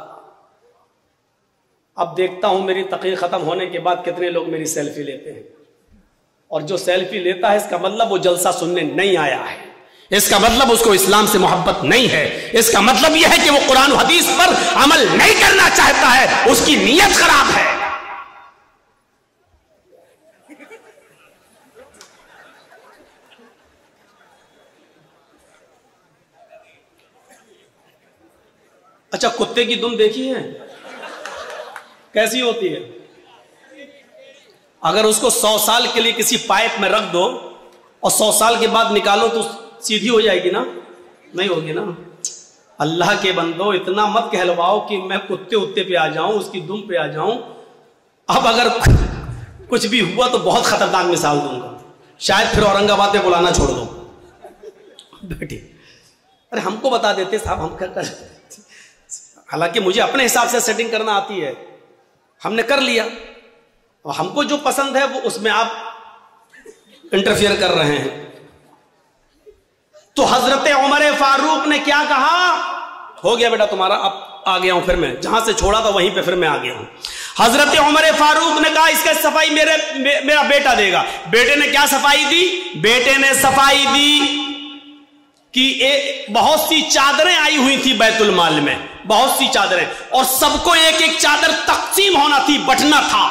اب دیکھتا ہوں میری تقریر ختم ہونے کے بعد کتنے لوگ میری سیلفی لیتے ہیں، اور جو سیلفی لیتا ہے اس کا مطلب وہ جلسہ سننے نہیں آیا ہے، اس کا مطلب اس کو اسلام سے محبت نہیں ہے، اس کا مطلب یہ ہے کہ وہ قرآن و حدیث پر عمل نہیں کرنا چاہتا ہے، اس کی نیت خراب ہے۔ اچھا، کتے کی دم دیکھی ہے کیسی ہوتی ہے؟ اگر اس کو 100 سال کے لیے کسی پائپ میں رکھ دو اور 100 سال کے بعد نکالو تو سیدھی ہو جائے گی نا؟ نہیں ہوگی نا۔ اللہ کے بندو، اتنا مت کہلواؤ کہ میں کتے پہ آ جاؤں، اس کی دم پہ آ جاؤں۔ اب اگر کچھ بھی ہوا تو بہت خطرناک مثال دوں گا، شاید پھر اورنگ آباد میں بلانا چھوڑ دو۔ بیٹی ارے ہم کو بتا دیتے صاحب، ہم کر حالانکہ مجھے اپنے حساب سے سیٹنگ کرنا آتی ہے، ہم نے کر لیا، اور ہم کو جو پسند ہے وہ اس میں آپ انٹرفیئر کر رہے ہیں۔ تو حضرت عمر فاروق نے کیا کہا؟ ہو گیا بیٹا تمہارا، اب آ گیا ہوں، پھر میں جہاں سے چھوڑا تھا وہیں پہ پھر میں آ گیا ہوں۔ حضرت عمر فاروق نے کہا اس کا صفائی میرا بیٹا دے گا۔ بیٹے نے کیا صفائی دی؟ بیٹے نے صفائی دی کہ بہت سی چادریں آئی ہوئی تھی بیت المال میں، بہت سی چادریں، اور سب کو ایک ایک چادر تقسیم ہونا تھی، بٹنا تھا،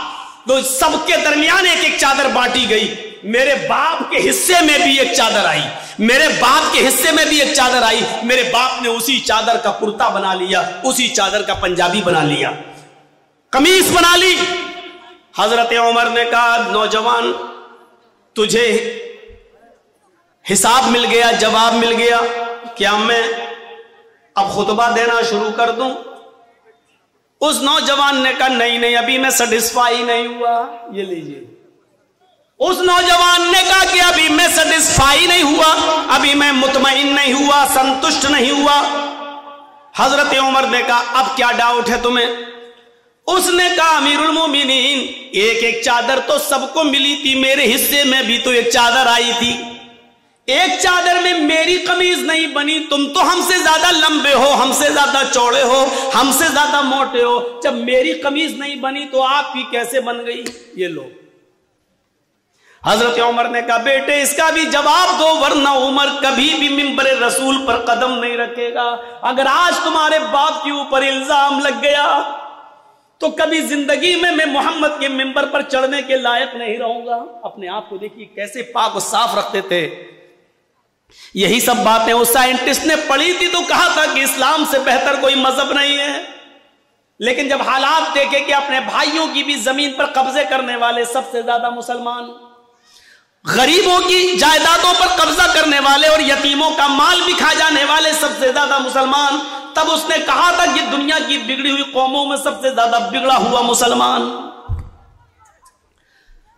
تو سب کے درمیان ایک ایک چادر بانٹی گئی۔ میرے باپ کے حصے میں بھی ایک چادر آئی، میرے باپ کے حصے میں بھی ایک چادر آئی، میرے باپ نے اسی چادر کا کرتا بنا لیا، اسی چادر کا پنجابی بنا لیا، قمیص بنا لی۔ حضرت عمر نے کہا نوجوان تجھے حساب مل گیا، جواب مل گیا، کیا میں اب خطبہ دینا شروع کر دوں؟ اس نوجوان نے کہا نہیں ابھی میں سیٹسفائی نہیں ہوا۔ یہ لیجیے، اس نوجوان نے کہا کہ ابھی میں سیٹسفائی نہیں ہوا، ابھی میں مطمئن نہیں ہوا، سنتشٹ نہیں ہوا۔ حضرت عمر نے کہا اب کیا ڈاؤٹ ہے تمہیں؟ اس نے کہا امیر المومنین ایک ایک چادر تو سب کو ملی تھی، میرے حصے میں بھی تو ایک چادر آئی تھی، ایک چادر میں میری قمیض نہیں بنی، تم تو ہم سے زیادہ لمبے ہو، ہم سے زیادہ چوڑے ہو، ہم سے زیادہ موٹے ہو، جب میری قمیض نہیں بنی تو آپ کی کیسے بن گئی؟ یہ لوگ حضرت عمر نے کہا بیٹے اس کا بھی جواب دو ورنہ عمر کبھی بھی ممبر رسول پر قدم نہیں رکھے گا۔ اگر آج تمہارے باپ کے اوپر الزام لگ گیا تو کبھی زندگی میں محمد کے ممبر پر چڑھنے کے لائق نہیں رہوں گا۔ اپنے آپ کو دیکھیے کیسے پاک و صاف رکھتے تھے۔ یہی سب باتیں اس سائنٹسٹ نے پڑھی تھی تو کہا تھا کہ اسلام سے بہتر کوئی مذہب نہیں ہے، لیکن جب حالات دیکھے کہ اپنے بھائیوں کی بھی زمین پر قبضے کرنے والے سب سے زیادہ مسلمان، غریبوں کی جائیدادوں پر قبضہ کرنے والے اور یتیموں کا مال بھی کھا جانے والے سب سے زیادہ مسلمان. تب اس نے کہا تھا کہ دنیا کی بگڑی ہوئی قوموں میں سب سے زیادہ بگڑا ہوا مسلمان.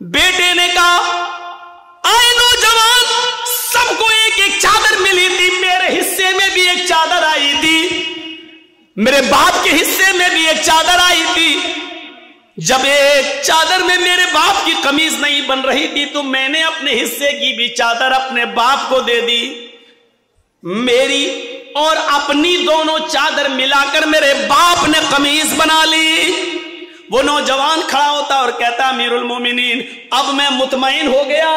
بیٹے نے کہا آئے نوجوان, سب کو ایک ایک چادر ملی تھی, میرے حصے میں بھی ایک چادر آئی تھی, میرے باپ کے حصے میں بھی ایک چادر آئی تھی. جب ایک چادر میں میرے باپ کی قمیض نہیں بن رہی تھی تو میں نے اپنے حصے کی بھی چادر اپنے باپ کو دے دی. میری اور اپنی دونوں چادر ملا کر میرے باپ نے قمیض بنا لی. وہ نوجوان کھڑا ہوتا اور کہتا امیر المومنین اب میں مطمئن ہو گیا,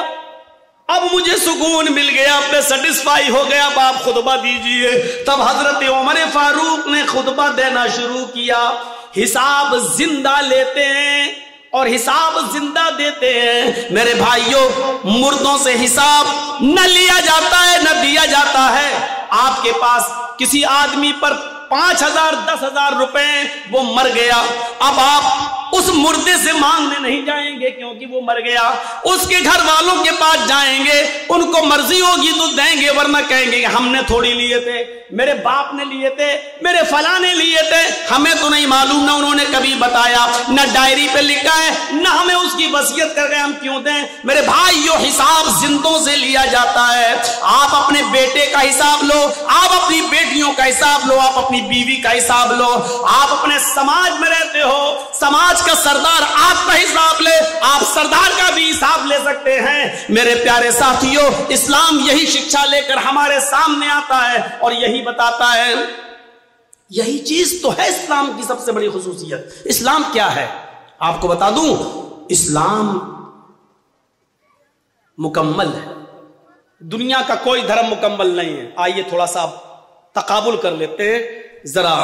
اب مجھے سکون مل گیا, اب میں سیٹسفائی ہو گیا, اب آپ خطبہ دیجئے. تب حضرت عمر فاروق نے خطبہ دینا شروع کیا. حساب زندہ لیتے ہیں اور حساب زندہ دیتے ہیں. میرے بھائیوں, مردوں سے حساب نہ لیا جاتا ہے نہ دیا جاتا ہے. آپ کے پاس کسی آدمی پر 5,000 10,000 روپے, وہ مر گیا, اب آپ اس مردے سے مانگنے نہیں جائیں گے کیونکہ وہ مر گیا. اس کے گھر والوں کے پاس جائیں گے, ان کو مرضی ہوگی تو دیں گے, ورنہ کہیں گے کہ ہم نے تھوڑی لیے تھے, میرے باپ نے لیے تھے, میرے فلاں نے لیے تھے, ہمیں تو نہیں معلوم, نہ انہوں نے کبھی بتایا, نہ ڈائری پہ لکھا ہے, نہ ہمیں اس کی وصیت کر کے ہم کیوں دیں. میرے بھائیو, حساب زندوں سے لیا جاتا ہے. آپ اپنے بیٹے کا حساب لو, آپ اپنی بیٹیوں کا حساب لو, آپ اپنی بیوی کا حساب لو. آپ اپنے سماج میں رہتے ہو, سماج کا سردار آپ کا حساب لے, آپ سردار کا بھی حساب لے سکتے ہیں. میرے پیارے ساتھیوں, اسلام یہی شکشا لے کر ہمارے سامنے آتا ہے اور یہی بتاتا ہے. یہی چیز تو ہے اسلام کی سب سے بڑی خصوصیت. اسلام کیا ہے آپ کو بتا دوں, اسلام مکمل ہے. دنیا کا کوئی دھرم مکمل نہیں ہے. آئیے تھوڑا سا تقابل کر لیتے ہیں, ذرا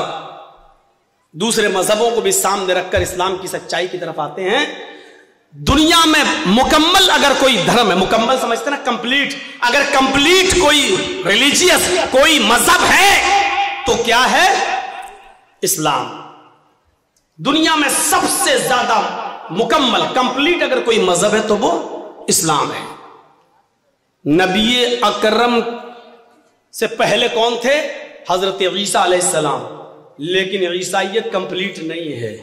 دوسرے مذہبوں کو بھی سامنے رکھ کر اسلام کی سچائی کی طرف آتے ہیں. دنیا میں مکمل اگر کوئی دھرم ہے, مکمل سمجھتے ہیں نا, کمپلیٹ, اگر کمپلیٹ کوئی ریلیجیس کوئی مذہب ہے تو کیا ہے, اسلام. دنیا میں سب سے زیادہ مکمل کمپلیٹ اگر کوئی مذہب ہے تو وہ اسلام ہے. نبی اکرم سے پہلے کون تھے, حضرت عیسیٰ علیہ السلام, لیکن عیسائیت کمپلیٹ نہیں ہے.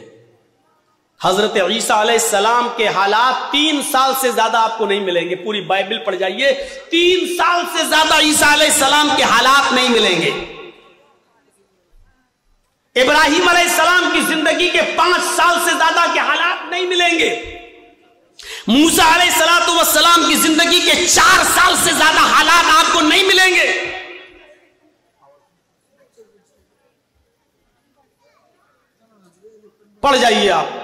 حضرت عیسیٰ علیہ السلام کے حالات 3 سال سے زیادہ آپ کو نہیں ملیں گے. پوری بائبل پڑھ جائیے, 3 سال سے زیادہ عیسیٰ علیہ السلام کے حالات نہیں ملیں گے. ابراہیم علیہ السلام کی زندگی کے 5 سال سے زیادہ کے حالات نہیں ملیں گے. موسیٰ علیہ السلام کی زندگی کے 4 سال سے زیادہ حالات آپ کو نہیں ملیں گے. پڑھ جائیے, آپ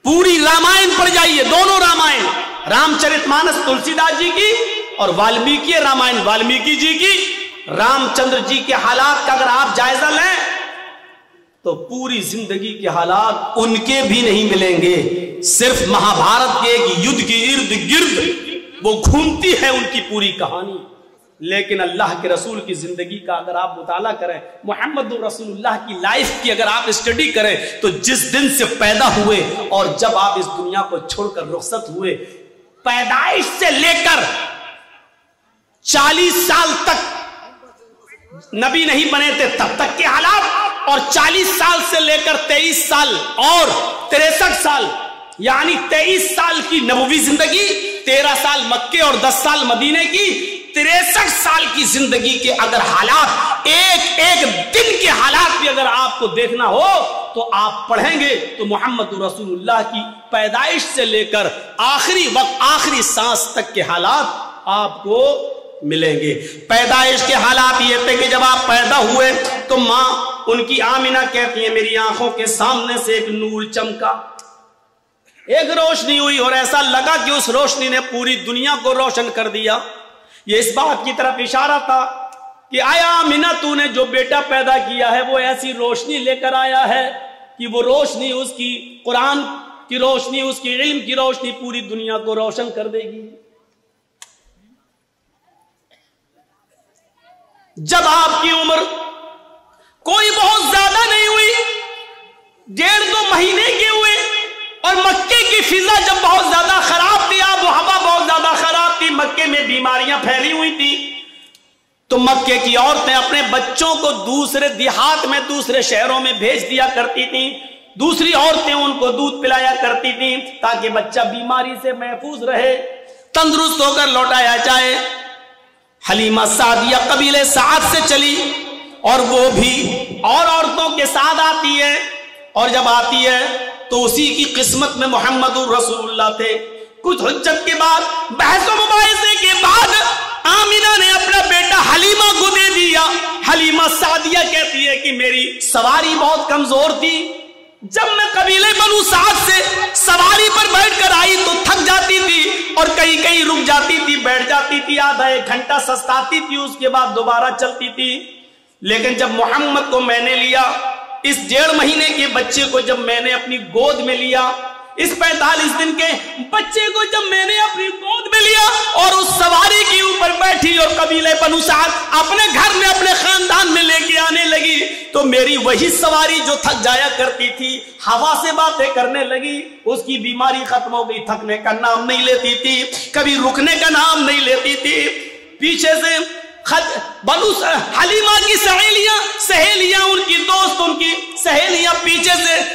پوری رامائن پڑھ جائیے, دونوں رامائن, رام چرت مانس تلسی داس جی کی اور والمیکی رامائن والمیکی جی کی. رام چندر جی کے حالات کا اگر آپ جائزہ لیں تو پوری زندگی کے حالات ان کے بھی نہیں ملیں گے. صرف مہابھارت کے ایک یدھ کے ارد گرد وہ گھومتی ہے ان کی پوری کہانی. لیکن اللہ کے رسول کی زندگی کا اگر آپ مطالعہ کریں, محمد رسول اللہ کی لائف کی اگر آپ اسٹڈی کریں, تو جس دن سے پیدا ہوئے اور جب آپ اس دنیا کو چھوڑ کر رخصت ہوئے, پیدائش سے لے کر 40 سال تک نبی نہیں بنے تھے تب تک کے حالات, اور 40 سال سے لے کر 23 سال اور 63 سال یعنی 23 سال کی نبوی زندگی, 13 سال مکے اور 10 سال مدینے کی, 63 سال کی زندگی کے اگر حالات, ایک ایک دن کے حالات بھی اگر آپ کو دیکھنا ہو تو آپ پڑھیں گے تو محمد رسول اللہ کی پیدائش سے لے کر آخری وقت, آخری سانس تک کے حالات آپ کو ملیں گے. پیدائش کے حالات یہ تھے کہ جب آپ پیدا ہوئے تو ماں ان کی آمینہ کہتی ہے میری آنکھوں کے سامنے سے ایک نور چمکا, ایک روشنی ہوئی اور ایسا لگا کہ اس روشنی نے پوری دنیا کو روشن کر دیا. یہ اس بات کی طرف اشارہ تھا کہ آیا آمینہ تو نے جو بیٹا پیدا کیا ہے وہ ایسی روشنی لے کر آیا ہے کہ وہ روشنی اس کی قرآن کی روشنی, اس کی علم کی روشنی پوری دنیا کو روشن کر دے گی. جب آپ کی عمر کوئی بہت زیادہ نہیں ہوئی, 1.5-2 مہینے کے ہوئے, اور مکے کی فضا جب بہت زیادہ خراب تھی, مکے میں بیماریاں پھیلی ہوئی تھی تو مکے کی عورتیں اپنے بچوں کو دوسرے دیہات میں دوسرے شہروں میں بھیج دیا کرتی تھیں، دوسری عورتیں ان کو دودھ پلایا کرتی تھیں تاکہ بچہ بیماری سے محفوظ رہے، تندرست ہو کر لوٹایا جائے۔ حلیمہ سعدیہ قبیلے سعد سے چلی اور وہ بھی اور عورتوں کے ساتھ آتی ہے، اور جب آتی ہے تو اسی کی قسمت میں محمد رسول اللہ تھے۔ کچھ حجت کے بعد، بحث و مباحثے کے بعد آمینہ نے اپنا بیٹا حلیمہ کو دے دیا۔ حلیمہ سعدیہ کہتی ہے کہ میری سواری بہت کمزور تھی، جب میں قبیلے بنو سعد سے سواری پر بیٹھ کر آئی تو تھک جاتی تھی اور کہیں کہیں رک جاتی تھی، بیٹھ جاتی تھی، آدھا ایک گھنٹہ سستاتی تھی، اس کے بعد دوبارہ چلتی تھی۔ لیکن جب محمد کو میں نے لیا، اس 1.5 مہینے کے بچے کو جب میں نے اپنی گود میں لیا، اس 45 دن کے بچے کو جب میں نے اپنی گود میں لیا اور اس سواری کے اوپر بیٹھی اور قبیلے بنو سعد اپنے گھر میں اپنے خاندان میں لے کے آنے لگی تو میری وہی سواری جو تھک جایا کرتی تھی ہوا سے باتیں کرنے لگی، اس کی بیماری ختم ہو گئی، تھکنے کا نام نہیں لیتی تھی، کبھی رکنے کا نام نہیں لیتی تھی۔ پیچھے سے بنو حلیمہ کی سہیلیاں ان کی دوست، ان کی سہیلیاں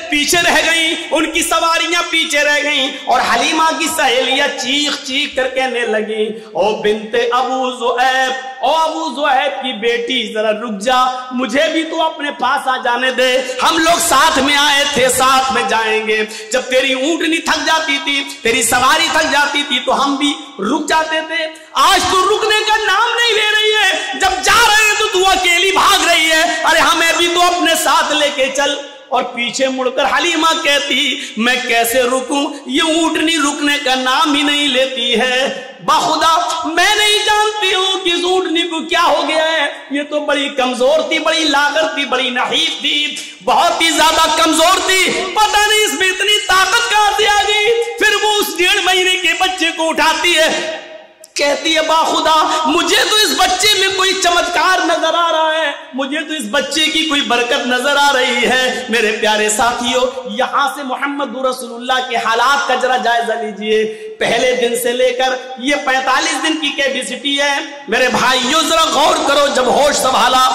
پیچھے رہ گئیں، ان کی سواریاں پیچھے رہ گئیں، اور حلیمہ کی سہیلیاں چیخ چیخ کر کہنے لگیں، او بنت ابو زؤیب، او ابو زؤیب کی بیٹی ذرا رک جا، مجھے بھی تو اپنے پاس آ جانے دے، ہم لوگ ساتھ میں آئے تھے، ساتھ میں جائیں گے۔ جب تیری اونٹنی تھک جاتی تھی، تیری سواری تھک جاتی تھی تو ہم بھی رک جاتے تھے، آج تو رکنے کا نام نہیں لے رہی ہے، جب جا رہے ہیں تو اکیلی بھاگ رہی ہے، ارے ہمیں بھی تو اپنے ساتھ لے کے چل۔ اور پیچھے مڑ کر حلیمہ کہتی میں کیسے رکوں، یہ اونٹنی رکنے کا نام ہی نہیں لیتی ہے، باخدا میں نہیں جانتی ہوں کہ اس اونٹنی کو کیا ہو گیا ہے، یہ تو بڑی کمزور تھی، بڑی لاغر تھی، بڑی نحیف تھی، بہت ہی زیادہ کمزور تھی، پتہ نہیں اس میں اتنی طاقت کہاں سے آ گئی۔ پھر وہ اس 1.5 مہینے کے بچے کو اٹھاتی ہے، کہتی ہے باخدا مجھے تو اس بچے میں کوئی چمتکار نظر آ رہا ہے، مجھے تو اس بچے کی کوئی برکت نظر آ رہی ہے۔ میرے پیارے ساتھیوں، یہاں سے محمد رسول اللہ کے حالات کا ذرا جائزہ لیجئے، پہلے دن سے لے کر یہ 45 دن کی کیپیسٹی ہے۔ میرے بھائیوں ذرا غور کرو، جب ہوش سنبھالا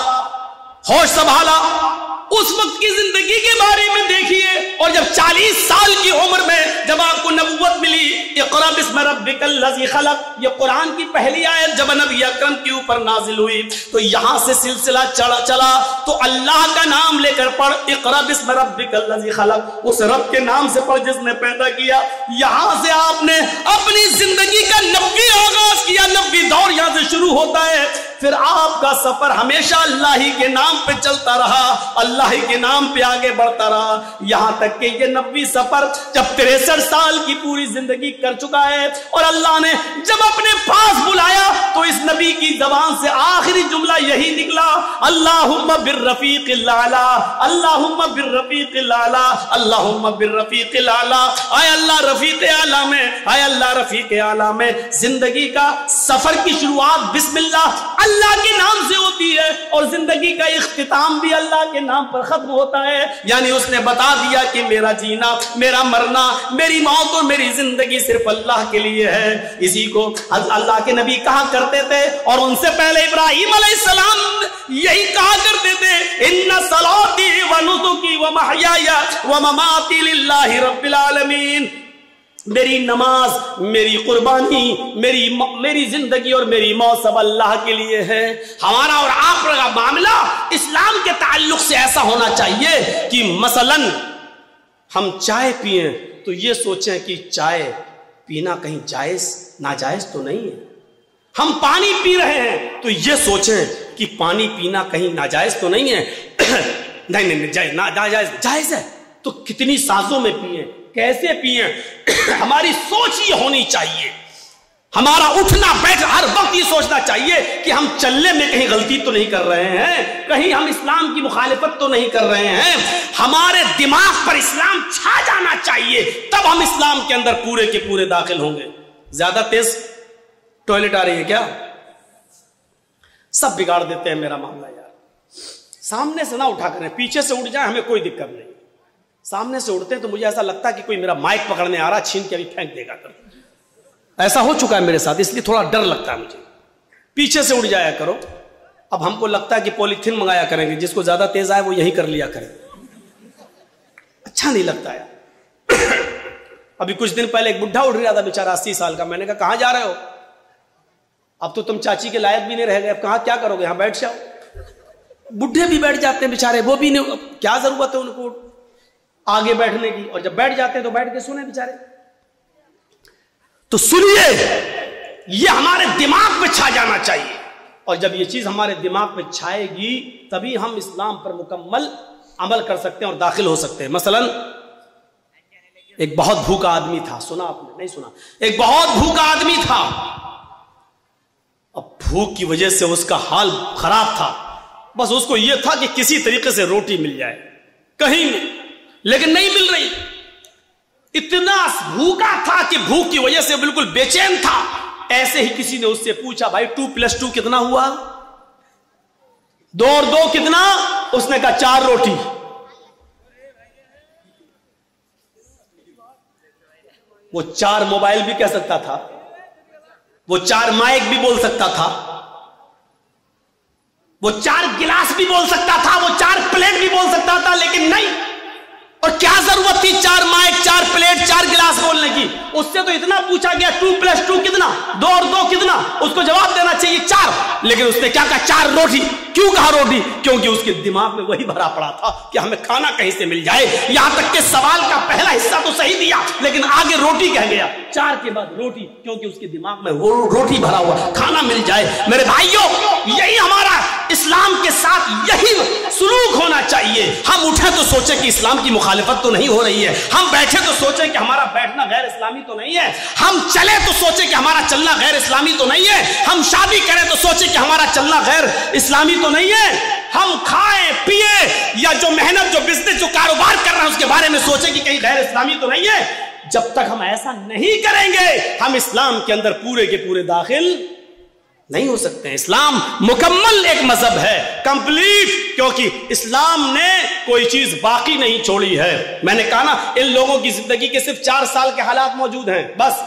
اس وقت کی زندگی کے بارے میں دیکھیے، اور جب 40 سال کی عمر میں جب آپ کو نبوت ملی، اقرأ باسم ربک الذی خلق، یہ قرآن کی پہلی آیت جب نبی اکرم کے اوپر نازل ہوئی تو یہاں سے سلسلہ چلا تو اللہ کا نام لے کر پڑھ، اقرأ باسم ربک الذی خلق، اس رب کے نام سے پڑھ جس نے پیدا کیا۔ یہاں سے آپ نے اپنی زندگی کا 90 آغاز کیا، 90 دور یہاں سے شروع ہوتا ہے، پھر آپ کا سفر ہمیشہ اللہ ہی کے نام پہ چلتا رہا، اللہ ہی کے نام پہ آگے بڑھتا رہا، یہاں تک کہ یہ 90 سفر جب 63 سال کی پوری زندگی کر چکا ہے، اور اللہ نے جب اپنے پاس بلایا تو اس نبی کی زبان سے آخری جملہ یہی نکلا، اللہم بالرفیق الاعلی، اللہم بالرفیق الاعلی، اللہم بالرفیق الاعلی، اے اللہ رفیق اعلیٰ میں، اے اللہ رفیق اعلیٰ میں۔ زندگی کا سفر کی شروعات بسم اللہ کے نام سے ہوتی ہے، اور زندگی کا اختتام بھی اللہ کے نام پر ختم ہوتا ہے، یعنی اس نے بتا دیا کہ میرا جینا، میرا مرنا، میری موت اور میری زندگی صرف اللہ کے لیے ہے۔ اسی کو اللہ کے نبی کہا کرتے تھے، اور ان سے پہلے ابراہیم علیہ السلام یہی کہا کرتے تھے، ان صلاتی و نسکی و محیای و مماتی للہ رب العالمین، میری نماز، میری قربانی، میری زندگی اور میری موت سب اللہ کے لیے ہے۔ ہمارا اور آپ کا معاملہ اسلام کے تعلق سے ایسا ہونا چاہیے کہ مثلا ہم چائے پئیں تو یہ سوچیں کہ چائے پینا کہیں جائز ناجائز تو نہیں ہے، ہم پانی پی رہے ہیں تو یہ سوچیں کہ پانی پینا کہیں ناجائز تو نہیں ہے، نہیں جائز ہے تو کتنی سازوں میں پئیں، کیسے پئیں، ہماری سوچ یہ ہونی چاہیے، ہمارا اٹھنا بیٹھنا ہر وقت یہ سوچنا چاہیے کہ ہم چلنے میں کہیں غلطی تو نہیں کر رہے ہیں، کہیں ہم اسلام کی مخالفت تو نہیں کر رہے ہیں، ہمارے دماغ پر اسلام چھا جانا چاہیے، تب ہم اسلام کے اندر پورے کے پورے داخل ہوں گے۔ زیادہ تیز ٹوائلٹ آ رہی ہے کیا؟ سب بگاڑ دیتے ہیں میرا معاملہ یار، سامنے سے نہ اٹھا کریں، پیچھے سے اٹھ جائیں ہمیں کوئی دقت نہیں، سامنے سے اٹھتے ہیں تو مجھے ایسا لگتا ہے کہ کوئی میرا مائک پکڑنے آ رہا، چھین کے ابھی پھینک دے گا۔ ایسا ہو چکا ہے میرے ساتھ، اس لیے تھوڑا ڈر لگتا ہے مجھے. پیچھے سے اڑ جایا کرو. اب ہم کو لگتا ہے کہ پولیتھین منگایا کریں گے، جس کو زیادہ تیز آئے وہ یہی کر لیا کرے. اچھا نہیں لگتا ہے. ابھی کچھ دن پہلے ایک بڈھا اڑ رہا تھا بیچارہ 80 سال کا. میں نے کہا کہاں جا رہے ہو؟ اب تو تم چاچی کے لائق بھی نہیں رہ گئے، اب کہاں کیا کرو گے، یہاں بیٹھ جاؤ. بڈھے بھی بیٹھ جاتے ہیں بیچارے، وہ بھی نہیں، کیا ضرورت ہے ان کو آگے بیٹھنے کی، اور جب بیٹھ جاتے ہیں تو بیٹھ کے سنیں بیچارے. تو سنیے، یہ ہمارے دماغ میں چھا جانا چاہیے، اور جب یہ چیز ہمارے دماغ میں چھائے گی تبھی ہم اسلام پر مکمل عمل کر سکتے ہیں اور داخل ہو سکتے ہیں. مثلا ایک بہت بھوکا آدمی تھا، سنا آپ نے؟ نہیں سنا. ایک بہت بھوکا آدمی تھا. اب بھوک کی وجہ سے اس کا حال خراب تھا. بس اس کو یہ تھا کہ کسی طریقے سے روٹی مل جائے کہیں نہیں، لیکن نہیں مل رہی. اتنا بھوکا تھا کہ بھوک کی وجہ سے بالکل بے چین تھا. ایسے ہی کسی نے اس سے پوچھا، بھائی 2+2 کتنا ہوا؟ 2 اور 2 کتنا؟ اس نے کہا 4 روٹی. وہ 4 موبائل بھی کہہ سکتا تھا، وہ 4 مائک بھی بول سکتا تھا، وہ 4 گلاس بھی بول سکتا تھا، وہ 4 پلیٹ بھی بول سکتا تھا، لیکن نہیں. اور کیا ضرورت تھی 4 مائک، 4 پلیٹ، 4 گلاس بولنے کی؟ اس سے تو اتنا پوچھا گیا 2+2 کتنا، 2 اور 2 کتنا؟ اس کو جواب دینا چاہیے 4، لیکن اس نے کیا کہا 4 روٹی. کیوں کہا روٹی؟ کیونکہ اس کے دماغ میں وہی بھرا پڑا تھا کہ ہمیں کھانا کہیں سے مل جائے. یہاں تک کہ سوال کا پہلا حصہ تو صحیح دیا لیکن آگے روٹی کہہ گیا. 4 کے بعد روٹی، کیونکہ اس کے دماغ میں وہ روٹی بھرا ہوا، کھانا مل جائے. میرے بھائیوں، یہی ہمارا اسلام کے ساتھ یہی سلوک ہونا چاہیے. ہم اٹھے تو سوچیں کہ اسلام کی مخالفت تو نہیں ہو رہی ہے، ہم بیٹھے تو سوچیں کہ ہمارا بیٹھنا غیر اسلامی تو نہیں ہے، ہم چلے تو سوچیں کہ ہمارا چلنا غیر اسلامی تو نہیں ہے، ہم شادی کریں تو سوچیں کہ ہمارا چلنا غیر اسلامی تو نہیں ہے، ہم کھائیں پیئے یا جو محنت، جو بزنس، جو کاروبار کر رہے ہیں اس کے بارے میں سوچیں کہ کہیں غیر اسلامی تو نہیں ہے. جب تک ہم ایسا نہیں کریں گے ہم اسلام کے اندر پورے کے پورے داخل نہیں ہو سکتے ہیں. اسلام مکمل ایک مذہب ہے، کمپلیٹ، کیونکہ اسلام نے کوئی چیز باقی نہیں چھوڑی ہے. میں نے کہا نا، ان لوگوں کی زندگی کے صرف 4 سال کے حالات موجود ہیں، بس.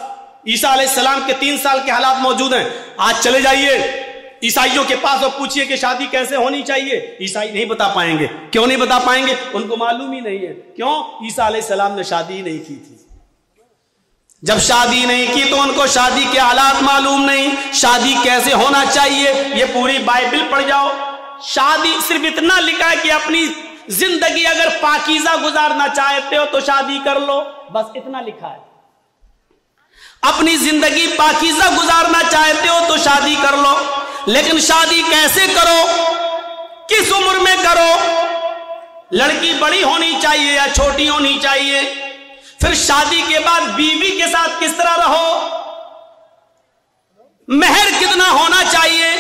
عیسیٰ علیہ السلام کے 3 سال کے حالات موجود ہیں. آج چلے جائیے عیسائیوں کے پاس اور پوچھئے کہ شادی کیسے ہونی چاہیے، عیسائی نہیں بتا پائیں گے. کیوں نہیں بتا پائیں گے؟ ان کو معلوم ہی نہیں ہے. کیوں؟ عیسیٰ علیہ السلام نے شادی ہی نہیں کی تھی. جب شادی نہیں کی تو ان کو شادی کے حالات معلوم نہیں. شادی کیسے ہونا چاہیے یہ پوری بائبل پڑھ جاؤ. شادی صرف اتنا لکھا ہے کہ اپنی زندگی اگر پاکیزہ گزارنا چاہتے ہو تو شادی کر لو، بس اتنا لکھا ہے. اپنی زندگی پاکیزہ گزارنا چاہتے ہو تو شادی کر لو، لیکن شادی کیسے کرو، کس عمر میں کرو، لڑکی بڑی ہونی چاہیے یا چھوٹی ہونی چاہیے، پھر شادی کے بعد بیوی کے ساتھ کس طرح رہو، مہر کتنا ہونا چاہیے،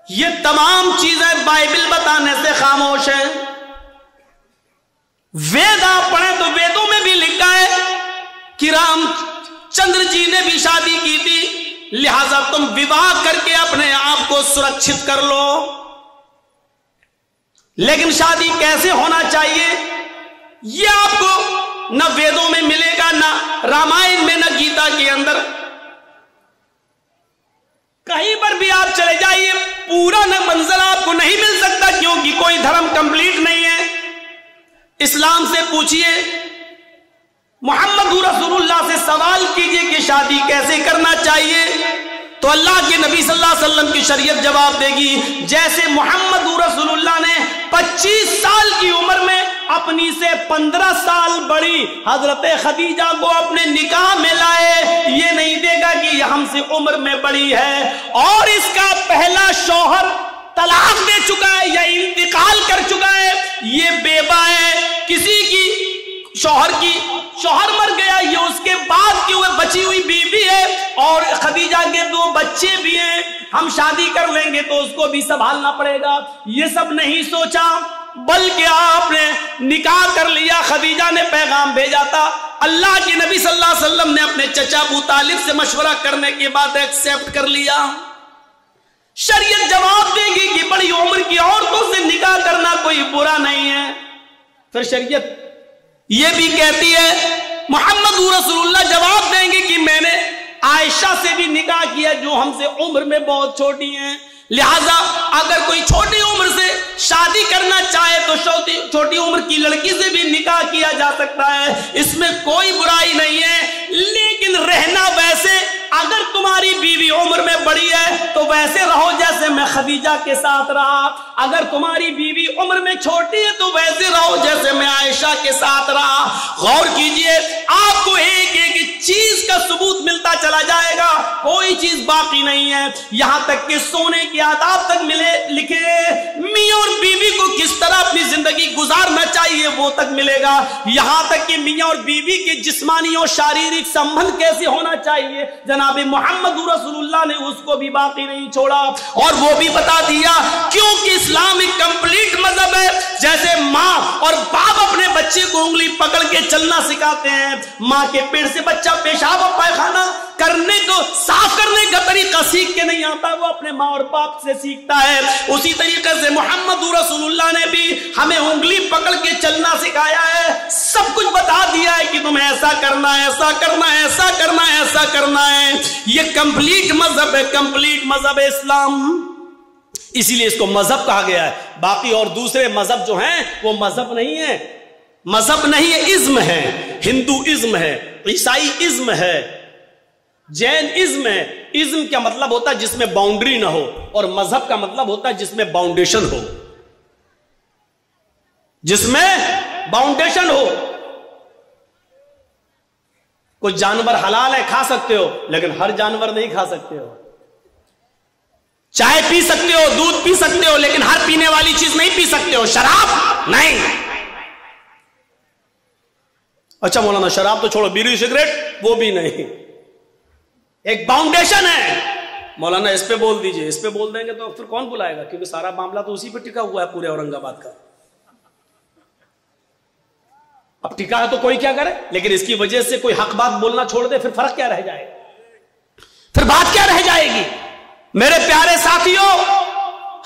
یہ تمام چیزیں بائبل بتانے سے خاموش ہیں. وید آپ پڑھیں تو ویدوں میں بھی لکھا ہے کہ رام چندر جی نے بھی شادی کی تھی، لہذا تم وواہ کر کے اپنے آپ کو سرکشت کر لو. لیکن شادی کیسے ہونا چاہیے یہ آپ کو نہ ویدوں میں ملے گا، نہ رامائن میں، نہ گیتا کے اندر. کہیں پر بھی آپ چلے جائیے پورا نہ منظر آپ کو نہیں مل سکتا، کیونکہ کوئی دھرم کمپلیٹ نہیں ہے. اسلام سے پوچھئے، محمد رسول اللہ سے سوال کیجئے کہ شادی کیسے کرنا چاہیے، تو اللہ کے نبی صلی اللہ علیہ وسلم کی شریعت جواب دے گی جیسے محمد رسول اللہ نے 25 سال کی عمر میں اپنی سے 15 سال بڑی حضرت خدیجہ کو اپنے نکاح میں لائے. یہ نہیں دے گا کہ یہ ہم سے عمر میں بڑی ہے اور اس کا پہلا شوہر طلاق دے چکا ہے یا انتقال کر چکا ہے، یہ بیوہ ہے، کسی کی شوہر مر گیا، یہ اس کے بعد کی ہوئے بچی ہوئی بیوی ہے، اور خدیجہ کے 2 بچے بھی ہیں، ہم شادی کر لیں گے تو اس کو بھی سنبھالنا پڑے گا. یہ سب نہیں سوچا، بلکہ آپ نے نکاح کر لیا. خدیجہ نے پیغام بھیجا تھا، اللہ کے نبی صلی اللہ علیہ وسلم نے اپنے چچا ابو طالب سے مشورہ کرنے کے بعد ایکسپٹ کر لیا. شریعت جواب دے گی کہ بڑی عمر کی عورتوں سے نکاح کرنا کوئی برا نہیں ہے. پھر شریعت یہ بھی کہتی ہے محمد رسول اللہ جواب دیں گے کہ میں نے عائشہ سے بھی نکاح کیا جو ہم سے عمر میں بہت چھوٹی ہیں، لہذا اگر کوئی چھوٹی عمر سے شادی کرنا چاہے تو چھوٹی عمر کی لڑکی سے بھی نکاح کیا جا سکتا ہے، اس میں کوئی برائی نہیں ہے، لیکن رہنا ویسے، اگر تمہاری بیوی عمر میں بڑی ہے تو ویسے رہو جیسے میں خدیجہ کے ساتھ رہا، اگر تمہاری بیوی عمر میں چھوٹی ہے تو ویسے رہو جیسے میں عائشہ کے ساتھ رہا۔ غور کیجئے، آپ کو ایک ایک چیز کا ثبوت ملتا چلا جائے گا، کوئی چیز باقی نہیں ہے، یہاں تک کہ سونے کے آداب تک لکھے، میاں اور بیوی کو کس طرح اپنی زندگی گزارنا چاہیے وہ تک ملے گا، یہاں تک کہ میاں اور بیوی کے جسمانی اور شاریرک سمبندھ کیسے ہونا چاہیے جناب محمد رسول اللہ نے اس کو بھی باقی نہیں چھوڑا، اور وہ بھی بتا دیا، کیونکہ اسلام ایک کمپلیٹ مذہب ہے۔ جیسے ماں اور باپ اپنے بچے کو انگلی پکڑ کے چلنا سکھاتے ہیں، ماں کے پیٹ سے بچہ پیشاب اور پائخانہ کرنے کو صاف کرنے کا طریقہ سیکھ کے نہیں آتا، وہ اپنے ماں اور باپ سے سیکھتا ہے، اسی طریقے سے محمد رسول اللہ نے بھی ہمیں انگلی پکڑ کے چلنا سکھایا ہے، سب کچھ بتا دیا ہے کہ تم ایسا کرنا ہے، ایسا کرنا ہے، ایسا کرنا ہے، ایسا کرنا ہے۔ یہ کمپلیٹ مذہب ہے، کمپلیٹ مذہب اسلام، اسی لیے اس کو مذہب کہا گیا ہے۔ باقی اور دوسرے مذہب جو ہیں وہ مذہب نہیں ہے، مذہب نہیں ہے، ازم ہے، ہندو ازم ہے، عیسائی ازم ہے، جین ازم ہے۔ ازم کا مطلب ہوتا ہے جس میں باؤنڈری نہ ہو، اور مذہب کا مطلب ہوتا ہے جس میں باؤنڈیشن ہو، جس میں باؤنڈیشن ہو۔ کوئی جانور حلال ہے کھا سکتے ہو، لیکن ہر جانور نہیں کھا سکتے ہو۔ چائے پی سکتے ہو، دودھ پی سکتے ہو، لیکن ہر پینے والی چیز نہیں پی سکتے ہو، شراب نہیں۔ اچھا مولانا شراب تو چھوڑو، بیڑی سگریٹ وہ بھی نہیں، ایک باؤنڈیشن ہے۔ مولانا اس پہ بول دیجئے، اس پہ بول دیں گے تو پھر کون بلائے گا، کیونکہ سارا معاملہ تو اسی پہ ٹکا ہوا ہے پورے اورنگ آباد کا۔ اب ٹکا ہے تو کوئی کیا کرے، لیکن اس کی وجہ سے کوئی حق بات بولنا چھوڑ دے، پھر فرق کیا رہ جائے گا، پھر بات کیا رہ جائے گی۔ میرے پیارے ساتھیوں،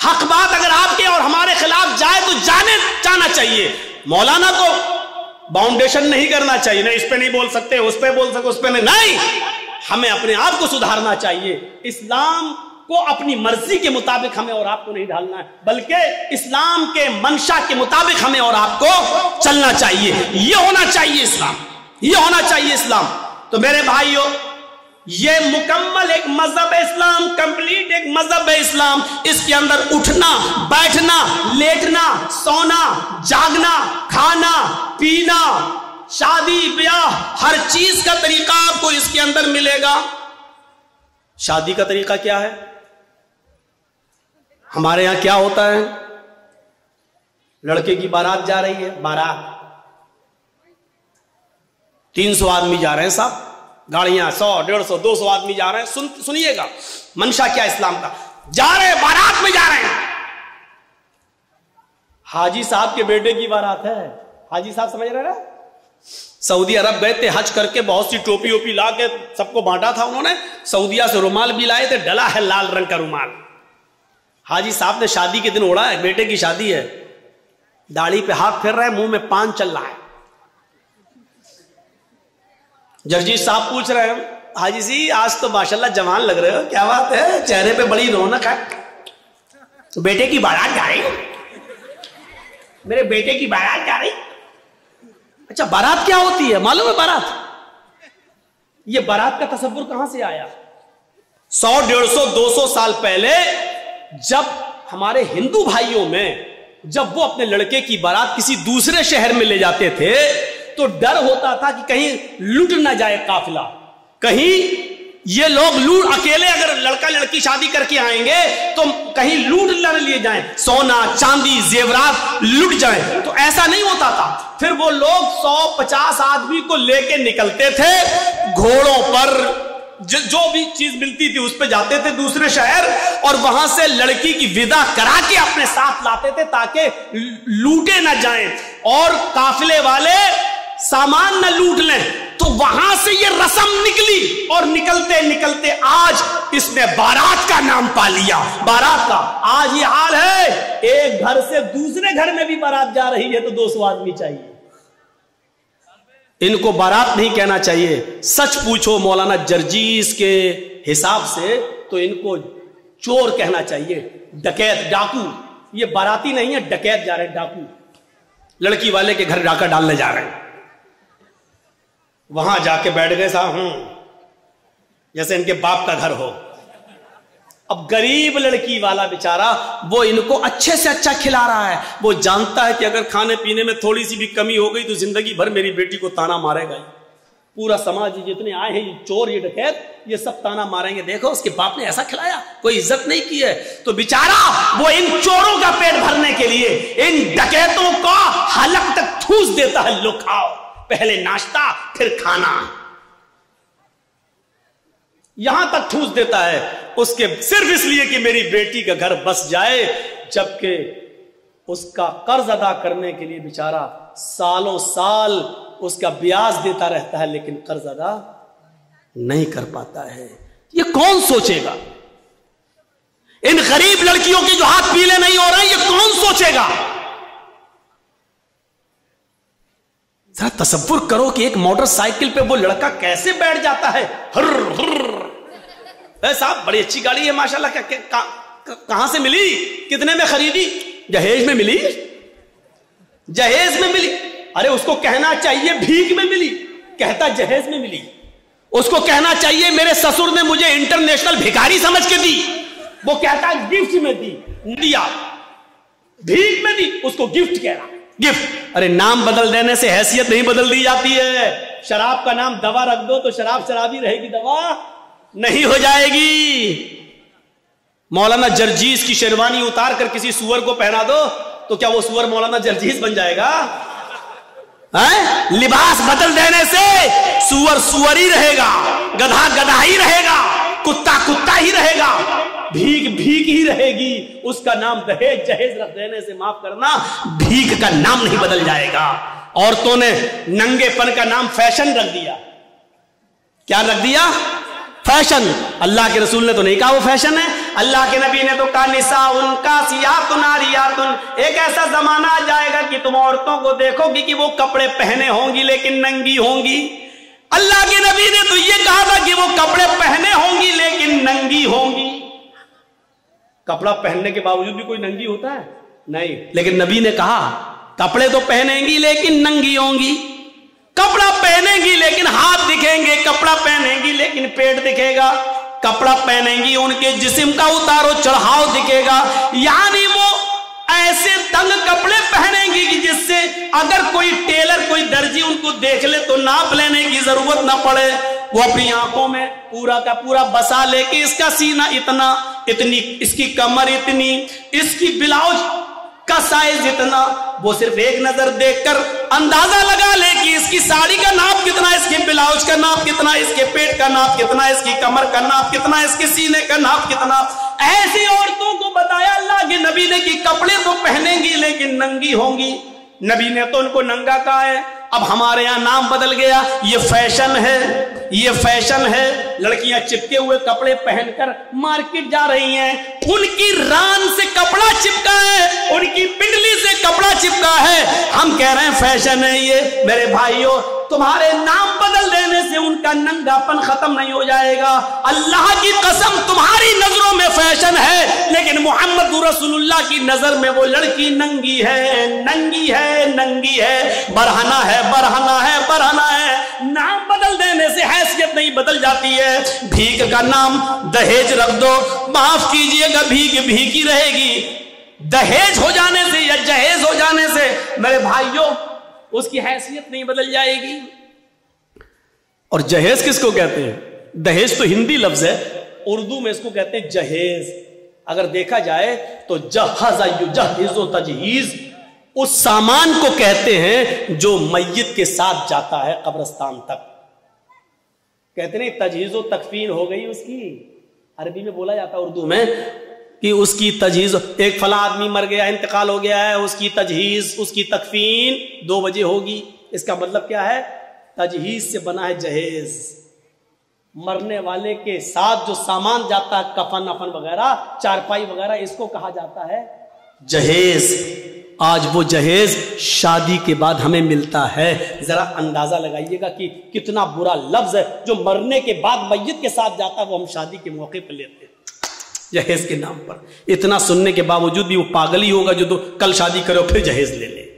حق بات اگر آپ کے اور ہمارے خلاف جائے تو جانا چاہیے۔ مولانا کو باؤنڈیشن نہیں کرنا چاہیے، نہیں اس پہ نہیں بول سکتے، اس پہ بول سکتے، اس پہ نہیں، ہمیں اپنے آپ کو سدھارنا چاہیے۔ اسلام کو اپنی مرضی کے مطابق ہمیں اور آپ کو نہیں ڈھالنا ہے، بلکہ اسلام کے منشا کے مطابق ہمیں اور آپ کو چلنا چاہیے۔ یہ ہونا چاہیے اسلام، یہ ہونا چاہیے اسلام۔ تو میرے بھائیوں، یہ مکمل ایک مذہب ہے اسلام، کمپلیٹ ایک مذہب ہے اسلام۔ اس کے اندر اٹھنا، بیٹھنا، لیٹنا، سونا، جاگنا، کھانا، پینا، شادی بیاہ، ہر چیز کا طریقہ آپ کو اس کے اندر ملے گا۔ شادی کا طریقہ کیا ہے؟ ہمارے ہاں کیا ہوتا ہے؟ لڑکے کی بارات جا رہی ہے، بارات 300 آدمی جا رہے ہیں صاحب، گاڑیاں 100 150 200 آدمی جا رہے ہیں۔ سنیے گا منشا کیا اسلام کا، جا رہے ہیں بارات میں، جا رہے ہیں، حاجی صاحب کے بیٹے کی بارات ہے۔ حاجی صاحب سمجھ رہے ہیں، سعودی عرب گئے تھے حج کر کے، بہت سی ٹوپی ووپی لا کے سب کو بانٹا تھا انہوں نے، سعودیہ سے رومال بھی لائے تھے، ڈلا ہے لال رنگ کا رومال۔ حاجی صاحب نے شادی کے دن اوڑا ہے، بیٹے کی شادی ہے، داڑھی پہ ہاتھ پھیر رہا ہے، منہ میں پان چل رہا ہے۔ جرجیت صاحب پوچھ رہے ہیں، حاجی جی آج تو ماشاءاللہ جوان لگ رہے ہو، کیا بات ہے، چہرے پہ بڑی رونق ہے، بیٹے کی بارات جا رہی، میرے بیٹے کی بارات جا رہی۔ اچھا بارات کیا ہوتی ہے معلوم ہے؟ بارات، یہ بارات کا تصور کہاں سے آیا؟ 100 150 200 سال پہلے جب ہمارے ہندو بھائیوں میں جب وہ اپنے لڑکے کی بارات کسی دوسرے شہر میں لے جاتے تھے تو ڈر ہوتا تھا کہ کہیں لوٹ نہ جائے قافلہ، کہیں یہ لوگ اکیلے اگر لڑکا لڑکی شادی کر کے آئیں گے تو کہیں لوٹ نہ لیے جائیں، سونا چاندی زیورات لٹ جائیں، تو ایسا نہیں ہوتا تھا۔ پھر وہ لوگ 100-50 آدمی کو لے کے نکلتے تھے گھوڑوں پر، جو بھی چیز ملتی تھی اس پہ جاتے تھے دوسرے شہر، اور وہاں سے لڑکی کی ودا کرا کے اپنے ساتھ لاتے تھے تاکہ لوٹے نہ جائیں اور قافلے والے سامان نہ لوٹ لیں۔ تو وہاں سے یہ رسم نکلی اور نکلتے نکلتے آج اس نے بارات کا نام پا لیا۔ بارات کا آج یہ حال ہے، ایک گھر سے دوسرے گھر میں بھی بارات جا رہی ہے تو 200 آدمی چاہیے۔ ان کو بارات نہیں کہنا چاہیے. سچ پوچھو مولانا جرجیس کے حساب سے تو ان کو چور کہنا چاہیے, ڈکیت, ڈاکو. یہ باراتی نہیں ہے, ڈکیت جا رہے ہیں, ڈاکو. لڑکی والے کے گھر ڈاکہ ڈالنے جا رہے ہیں. وہاں جا کے بیٹھ گئے صاحب, جیسے ان کے باپ کا گھر ہو. اب غریب لڑکی والا بیچارہ وہ ان کو اچھے سے اچھا کھلا رہا ہے. وہ جانتا ہے کہ اگر کھانے پینے میں تھوڑی سی بھی کمی ہو گئی تو زندگی بھر میری بیٹی کو تانا مارے گا. پورا سماج جتنے آئے ہیں, یہ چور, یہ ڈکیت, یہ سب تانا ماریں گے, دیکھو اس کے باپ نے ایسا کھلایا, کوئی عزت نہیں کی ہے. تو بیچارہ وہ ان چوروں کا پیٹ بھرنے کے لیے ان ڈکیتوں کا حلق تک ٹھوس دیتا ہے, لو کھاؤ, پہلے ناشتہ پھر کھانا, یہاں تک ٹھوس دیتا ہے اس کے صرف اس لیے کہ میری بیٹی کا گھر بس جائے. جبکہ اس کا قرض ادا کرنے کے لیے بیچارہ سالوں سال اس کا بیاج دیتا رہتا ہے, لیکن قرض ادا نہیں کر پاتا ہے. یہ کون سوچے گا؟ ان غریب لڑکیوں کے جو ہاتھ پیلے نہیں ہو رہے ہیں, یہ کون سوچے گا؟ ذرا تصور کرو کہ ایک موٹر سائیکل پہ وہ لڑکا کیسے بیٹھ جاتا ہے. ہر ہر صاحب بڑی اچھی گاڑی ہے ماشاءاللہ, کہاں سے ملی, کتنے میں خریدی؟ جہیز میں ملی, جہیز میں ملی. ارے اس کو کہنا چاہیے بھیک میں ملی, کہتا جہیز میں ملی. اس کو کہنا چاہیے میرے سسر نے مجھے انٹرنیشنل بھکاری سمجھ کے دی, وہ کہتا گفٹ میں دی, دیا, بھیک میں دی, اس کو گفٹ کہہ رہا, گفٹ. ارے نام بدل دینے سے حیثیت نہیں بدل دی جاتی ہے. شراب کا نام دوا رکھ دو تو شراب شرابی رہے گی, دوا نہیں ہو جائے گی. مولانا جرجیس کی شیروانی اتار کر کسی سور کو پہنا دو تو کیا وہ سور مولانا جرجیس بن جائے گا؟ لباس بدل دینے سے سور سور ہی رہے گا, گدھا گدھا ہی رہے گا, کتا کتا ہی رہے گا, بھیک بھیک ہی رہے گی. اس کا نام دہیج جہیز رکھ دینے سے معاف کرنا, بھیک کا نام نہیں بدل جائے گا. عورتوں نے ننگے پن کا نام فیشن رکھ دیا. کیا رکھ دیا؟ فیشن. اللہ کے رسول نے تو نہیں کہا وہ فیشن ہے, اللہ کے نبی نے تو کہا نساء کاسیات عاریات. ایک ایسا زمانہ آ جائے گا کہ تم عورتوں کو دیکھو گی کہ وہ کپڑے پہنے ہوں گی لیکن ننگی ہوں گی. اللہ کے نبی نے تو یہ کہا تھا کہ وہ کپڑے پہنے ہوں گی لیکن ننگی ہوں گی. کپڑا پہننے کے باوجود بھی کوئی ننگی ہوتا ہے؟ نہیں. لیکن نبی نے کہا کپڑے تو پہنیں گی لیکن ننگی ہوں گی. کپڑا پہنیں گی لیکن ہاتھ دکھیں گے, کپڑا پہنیں گی لیکن پیٹ دکھے گا, کپڑا پہنیں گی ان کے جسم کا اتارو چڑھاؤ دکھے گا. یعنی وہ ایسے تنگ کپڑے پہنیں گی کہ جس سے اگر کوئی ٹیلر کوئی درجی ان کو دیکھ لے تو ناپ لینے کی ضرورت نہ پڑے. وہ اپنی آنکھوں میں پورا کا پورا بسا لے کہ اس کا سینہ اتنا, اتنی اس کی کمر اتنی, اس کی بلاؤز کا سائز اتنا. وہ صرف ایک نظر دیکھ کر اندازہ لگا لے کہ اس کی ساڑی کا ناپ کتنا, اس کے بلاؤز کا ناپ کتنا, اس کے پیٹ کا ناپ کتنا, اس کی کمر کا ناپ کتنا, اس کے سینے کا ناپ کتنا. ایسی عورتوں کو بتایا اللہ کے نبی نے کہ کپڑے تو پہنیں گی لیکن ننگی ہوں گی. نبی نے تو ان کو ننگا کہا ہے. اب ہمارے یہاں نام بدل گیا, یہ فیشن ہے, یہ فیشن ہے. لڑکیاں چپکے ہوئے کپڑے پہن کر مارکیٹ جا رہی ہیں, ان کی ران سے کپڑا چپکا ہے, ان کی پنڈلی سے کپڑا چپکا ہے. ہم کہہ رہے ہیں فیشن ہے یہ. میرے بھائیوں, تمہارے نام بدل دینے سے ان کا ننگا پن ختم نہیں ہو جائے گا. اللہ کی قسم تمہاری نظروں میں فیشن ہے لیکن محمد رسول اللہ کی نظر میں وہ لڑکی ننگی ہے, ننگی ہے, ننگی ہے, برہنہ ہے, برہنہ ہے, برہنہ ہے. نام بدل دینے سے حیثیت نہیں بدل جاتی ہے. بھیک کا نام دہیج رکھ دو, معاف کیجئے گا بھیک بھیک ہی رہے گی. دہیج ہو جانے سے یا جہیز ہو جانے سے میرے بھائیوں اس کی حیثیت نہیں بدل جائے گی. اور جہیز کس کو کہتے ہیں؟ دہیج تو ہندی لفظ ہے, اردو میں اس کو کہتے ہیں جہیز. اگر دیکھا جائے تو جہز یجہز و تجہیز اس سامان کو کہتے ہیں جو میت کے ساتھ جاتا ہے قبرستان تک. کہتے ہیں تجہیز و تکفین ہو گئی اس کی. عربی میں بولا جاتا ہے, اردو میں, کہ اس کی تجہیز, ایک فلاں آدمی مر گیا, انتقال ہو گیا ہے, اس کی تجہیز, اس کی تکفین 2 بجے ہوگی. اس کا مطلب کیا ہے؟ تجہیز سے بنا ہے جہیز. مرنے والے کے ساتھ جو سامان جاتا ہے, کفن افن وغیرہ, چارپائی وغیرہ, اس کو کہا جاتا ہے جہیز. آج وہ جہیز شادی کے بعد ہمیں ملتا ہے۔ ذرا اندازہ لگائیے گا کہ کتنا برا لفظ ہے جو مرنے کے بعد میت کے ساتھ جاتا ہے، وہ ہم شادی کے موقع پر لیتے ہیں جہیز کے نام پر۔ اتنا سننے کے باوجود بھی وہ پاگل ہی ہوگا جو کل شادی کرے اور پھر جہیز لے لے۔